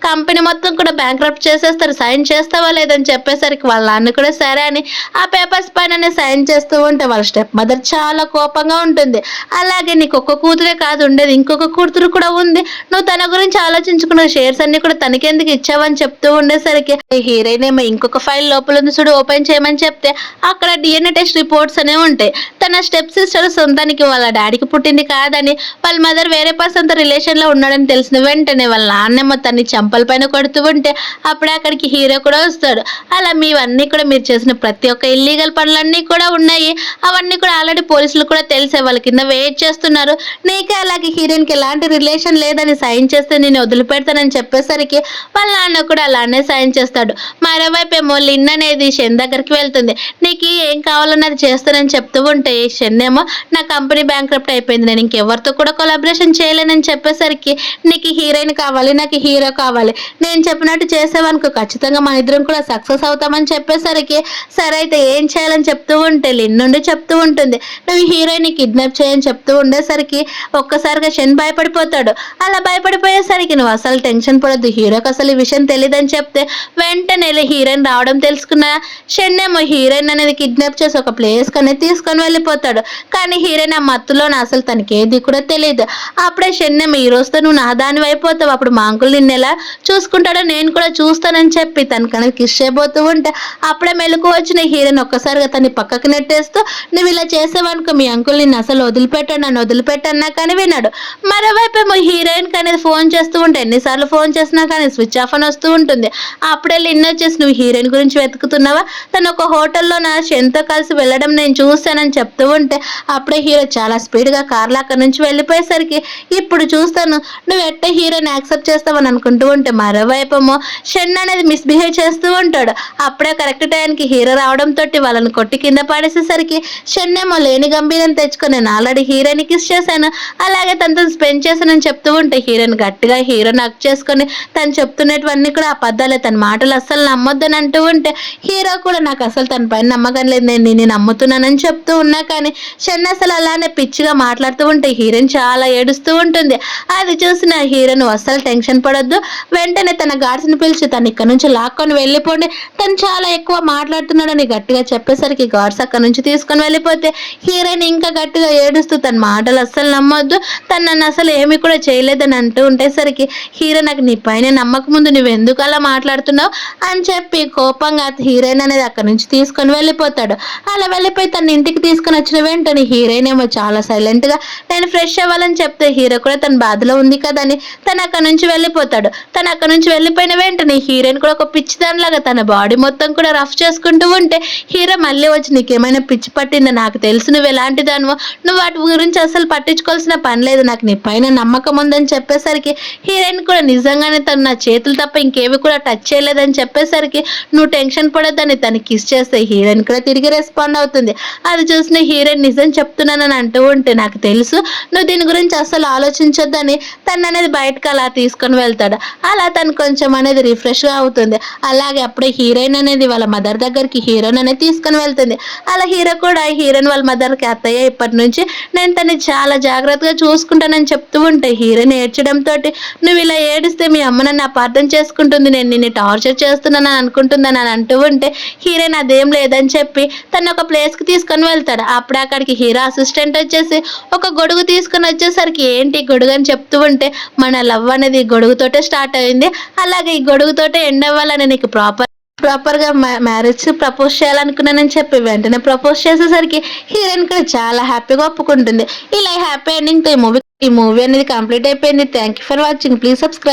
కంపెనీ మొత్తం కూడా బ్యాంక్రప్ట్ చేసేస్తారు సైన్ చేస్తావా లేదని చెప్పేసరికి వాళ్ళ నాన్న కూడా సరే అని ఆ పేపర్స్ పైన సైన్ చేస్తూ ఉంటే వాళ్ళ స్టెప్ మదర్ చాలా కోపంగా ఉంటుంది. అలాగే నీకు ఒక్క కూతురే కాదు ఉండేది ఇంకొక కూతురు కూడా ఉంది, నువ్వు తన గురించి ఆలోచించుకున్న షేర్స్ అన్ని కూడా తనకెందుకు ఇచ్చావని చెప్తూ ఉండేసరికి హీరోయిన్ ఏమో ఇంకొక ఫైల్ లోపల ఉంది చూడు ఓపెన్ చేయమని చెప్తే అక్కడ డిఎన్ఏ టెస్ట్ రిపోర్ట్స్ అనేవి ఉంటాయి. తన స్టెప్ సిస్టర్ సొంతానికి వాళ్ళ డాడీకి పుట్టింది కాదని వాళ్ళ మదర్ వేరే పర్సన్తో రిలేషన్లో ఉన్నాడని తెలిసిన వెంటనే వాళ్ళ నాన్నేమో తన్ని చంపల పైన కొడుతూ ఉంటే అప్పుడే అక్కడికి హీరో కూడా వస్తాడు. అలా మీవన్నీ కూడా మీరు చేసిన ప్రతి ఒక్క ఇల్లీగల్ పనులన్నీ కూడా ఉన్నాయి, అవన్నీ కూడా ఆల్రెడీ పోలీసులు కూడా తెలిసే వాళ్ళ కింద వెయిట్ చేస్తున్నారు, నీకే అలాగే హీరోయిన్కి ఎలాంటి రిలేషన్ లేదని సైన్ చేస్తే నేను వదిలిపెడతానని చెప్పేసరికి వాళ్ళ నాన్న కూడా అలానే సైన్ చేస్తాడు. మరోవైపు ఏమో లిన్ అనేది షెన్ దగ్గరికి వెళ్తుంది. నీకు ఏం కావాలన్నది చేస్తానని చెప్తూ ఉంటే షెన్ ఏమో నా కంపెనీ బ్యాంక్రప్ట్ అయిపోయింది నేను ఇంకెవరితో కూడా కొలాబరేషన్ చేయలేనని చెప్పేసరికి నీకు హీరోయిన్ కావాలి నాకు హీరో కావాలి నేను చెప్పినట్టు చేసేవనుకో ఖచ్చితంగా మన ఇద్దరం కూడా సక్సెస్ అవుతామని చెప్పేసరికి సరే అయితే ఏం చేయాలని చెప్తూ ఉంటే లిన్ నుండి చెప్తూ ఉంటుంది నువ్వు హీరోయిన్ కిడ్నాప్ చేయని చెప్తూ ఉండేసరికి ఒక్కసారిగా షెన్ భయపడిపోతాడు. అలా భయపడిపోయేసరికి నువ్వు అసలు టెన్షన్ పడద్దు హీరోకి అసలు ఈ విషయం తెలియదని చెప్తే వెంటనే హీరోయిన్ రావడం తెలుసుకున్న షెన్నేమో హీరోయిన్ అనేది కిడ్నాప్ చేసి ఒక ప్లేస్ అనేది తీసుకొని వెళ్ళిపోతాడు. కానీ హీరోయిన్ ఆ మత్తులోన అసలు తనకి ఏది కూడా తెలియదు. అప్పుడే షెన్నేమో ఈ రోజుతో నువ్వు నా దాని అయిపోతావు, అప్పుడు మా అంకుల్ నిన్ను ఎలా చూసుకుంటాడో నేను కూడా చూస్తానని చెప్పి తనకనేది కిస్ చేయబోతూ ఉంటే అప్పుడే మెలకు వచ్చిన హీరోయిన్ ఒక్కసారిగా తన్ని పక్కకు నెట్టేస్తూ నువ్వు ఇలా చేసావనుకో మీ అంకుల్ నిన్ను అసలు వదిలిపెట్టాడు, నన్ను వదిలిపెట్టన్నా కానీ విన్నాడు. మరోవైపు ఏమో హీరోయిన్ అనేది ఫోన్ చేస్తూ ఉంటే ఎన్నిసార్లు ఫోన్ చేసినా కానీ స్విచ్ ఆఫ్ అని వస్తూ ఉంటుంది. అప్పుడే లిన్ వచ్చేసి నువ్వు హీరోయిన్ గురించి వెతుకుతున్నావా, తను ఒక హోటల్లో నా షెన్తో కలిసి వెళ్ళడం నేను చూస్తానని చెప్తూ ఉంటే అప్పుడే హీరో చాలా స్పీడ్గా కార్లో అక్కడి నుంచి వెళ్ళిపోయేసరికి ఇప్పుడు చూస్తాను నువ్వు ఎట్ట హీరోని యాక్సెప్ట్ చేస్తావని అనుకుంటూ ఉంటే మరోవైపేమో షెన్ అనేది మిస్బిహేవ్ చేస్తూ ఉంటాడు. అప్పుడే కరెక్ట్ టైంకి హీరో రావడంతో వాళ్ళని కొట్టి కింద పడేసేసరికి షెన్ ఏమో లేని గంభీరం తెచ్చుకొని నేను ఆల్రెడీ హీరోని కిస్ చేశాను, అలాగే తనతో స్పెండ్ చేశానని చెప్తూ ఉంటే హీరోని గట్టిగా హీరోని హక్ చేసుకొని తను చెప్తున్నటువన్నీ కూడా అబద్ధాలే, తన మాటలు అస్సలు నమ్మొద్దని అంటూ ఉంటే హీరో కూడా నాకు అసలు తన పైన నమ్మకం లేదు, నేను నిన్ను నమ్ముతున్నానని చెప్తూ ఉన్నా కానీ షెన్ అసలు అలానే పిచ్చిగా మాట్లాడుతూ ఉంటే హీరోయిన్ చాలా ఏడుస్తూ ఉంటుంది. అది చూసిన హీరోను అస్సలు టెన్షన్ పడొద్దు, వెంటనే తన గార్డ్స్ని పిలిచి తను ఇక్కడ నుంచి లాక్కొని వెళ్ళిపోండి, తను చాలా ఎక్కువ మాట్లాడుతున్నాడని గట్టిగా చెప్పేసరికి గార్డ్స్ అక్కడ నుంచి తీసుకొని వెళ్ళిపోతే హీరోయిన్ ఇంకా గట్టిగా ఏడుస్తూ తన మాటలు అస్సలు నమ్మొద్దు, తను నన్ను అసలు ఏమి కూడా చేయలేదని అంటూ ఉండేసరికి హీరో నాకు నీ పైన నమ్మకం ముందు నువ్వు ఎందుకు అలా మాట్లాడుతున్నావు అని చెప్పి కోపంగా హీరోయిన్ అనేది అక్కడ నుంచి తీసుకొని వెళ్ళిపోతాడు. అలా వెళ్ళిపోయి తన ఇంటికి తీసుకొని వచ్చిన వెంటనే హీరోయిన్ ఏమో చాలా సైలెంట్గా నేను ఫ్రెష్ అవ్వాలని చెప్తే హీరో కూడా తన బాధలో ఉంది కదా అని తను అక్కడ నుంచి వెళ్ళిపోతాడు. తను అక్కడ నుంచి వెళ్ళిపోయిన వెంటనే హీరోయిన్ కూడా ఒక పిచ్చి దానిలాగా తన బాడీ మొత్తం కూడా రఫ్ చేసుకుంటూ ఉంటే హీరో మళ్ళీ వచ్చి నీకేమైనా పిచ్చి పట్టిందా, నాకు తెలుసు నువ్వు ఎలాంటి దానివో, నువ్వు వాటి గురించి అసలు పట్టించుకోవాల్సిన పని లేదు, నాకు నీ పైన నమ్మకం ఉందని చెప్పేసరికి హీరోయిన్ కూడా నిజంగానే తను నా చేతులు తప్ప ఇంకేవి కూడా టచ్ చేయలేదని చెప్పేసరికి నువ్వు టెన్షన్ పడొద్దని తను కిస్ చేస్తే హీరోయిన్ కూడా తిరిగి రెస్పాండ్ అవుతుంది. అది చూసిన హీరోయిన్ నిజం చెప్తున్నానని అంటూ ఉంటే నాకు తెలుసు నువ్వు దీని గురించి అసలు ఆలోచించొద్దని తను అనేది బయటకు అలా తీసుకొని వెళ్తాడు. అలా తను కొంచెం అనేది రిఫ్రెష్గా అవుతుంది. అలాగే అప్పుడే హీరోయిన్ అనేది వాళ్ళ మదర్ దగ్గరికి హీరోయిన్ అనేది తీసుకొని వెళ్తుంది. అలా హీరో కూడా హీరోయిన్ వాళ్ళ మదర్కి అత్తయ్య ఇప్పటి నుంచి నేను తన్ని చాలా జాగ్రత్తగా చూసుకుంటానని చెప్తూ ఉంటే హీరోయిన్ ఏడ్చడంతో నువ్వు ఇలా ఏడిస్తే మీ అమ్మ నన్ను అపార్థం చేసుకుంటుంది, నేను నిన్ను టార్చర్ చేస్తున్నానని అనుకుంటుందని అని అంటూ ఉంటే హీరోయిన్ అదేం లేదని చెప్పి తను ఒక ప్లేస్కి తీసుకొని వెళ్తాడు. అప్పుడే అక్కడికి హీరో అసిస్టెంట్ వచ్చేసి ఒక గొడుగు తీసుకొని వచ్చేసరికి ఏంటి గొడుగు అని చెప్తూ ఉంటే మన లవ్ అనేది గొడుగుతోటే స్టార్ట్ అయింది, అలాగే ఈ గొడుగుతోటే ఎండ్ అవ్వాలని నీకు ప్రాపర్గా మ్యారేజ్ ప్రపోజ్ చేయాలనుకున్నానని చెప్పి వెంటనే ప్రపోజ్ చేసేసరికి హీరోయిన్ కూడా చాలా హ్యాపీగా ఒప్పుకుంటుంది. ఇలా హ్యాపీ ఎండింగ్తో ఈ మూవీ అనేది కంప్లీట్ అయిపోయింది. Thank you for watching. Please subscribe.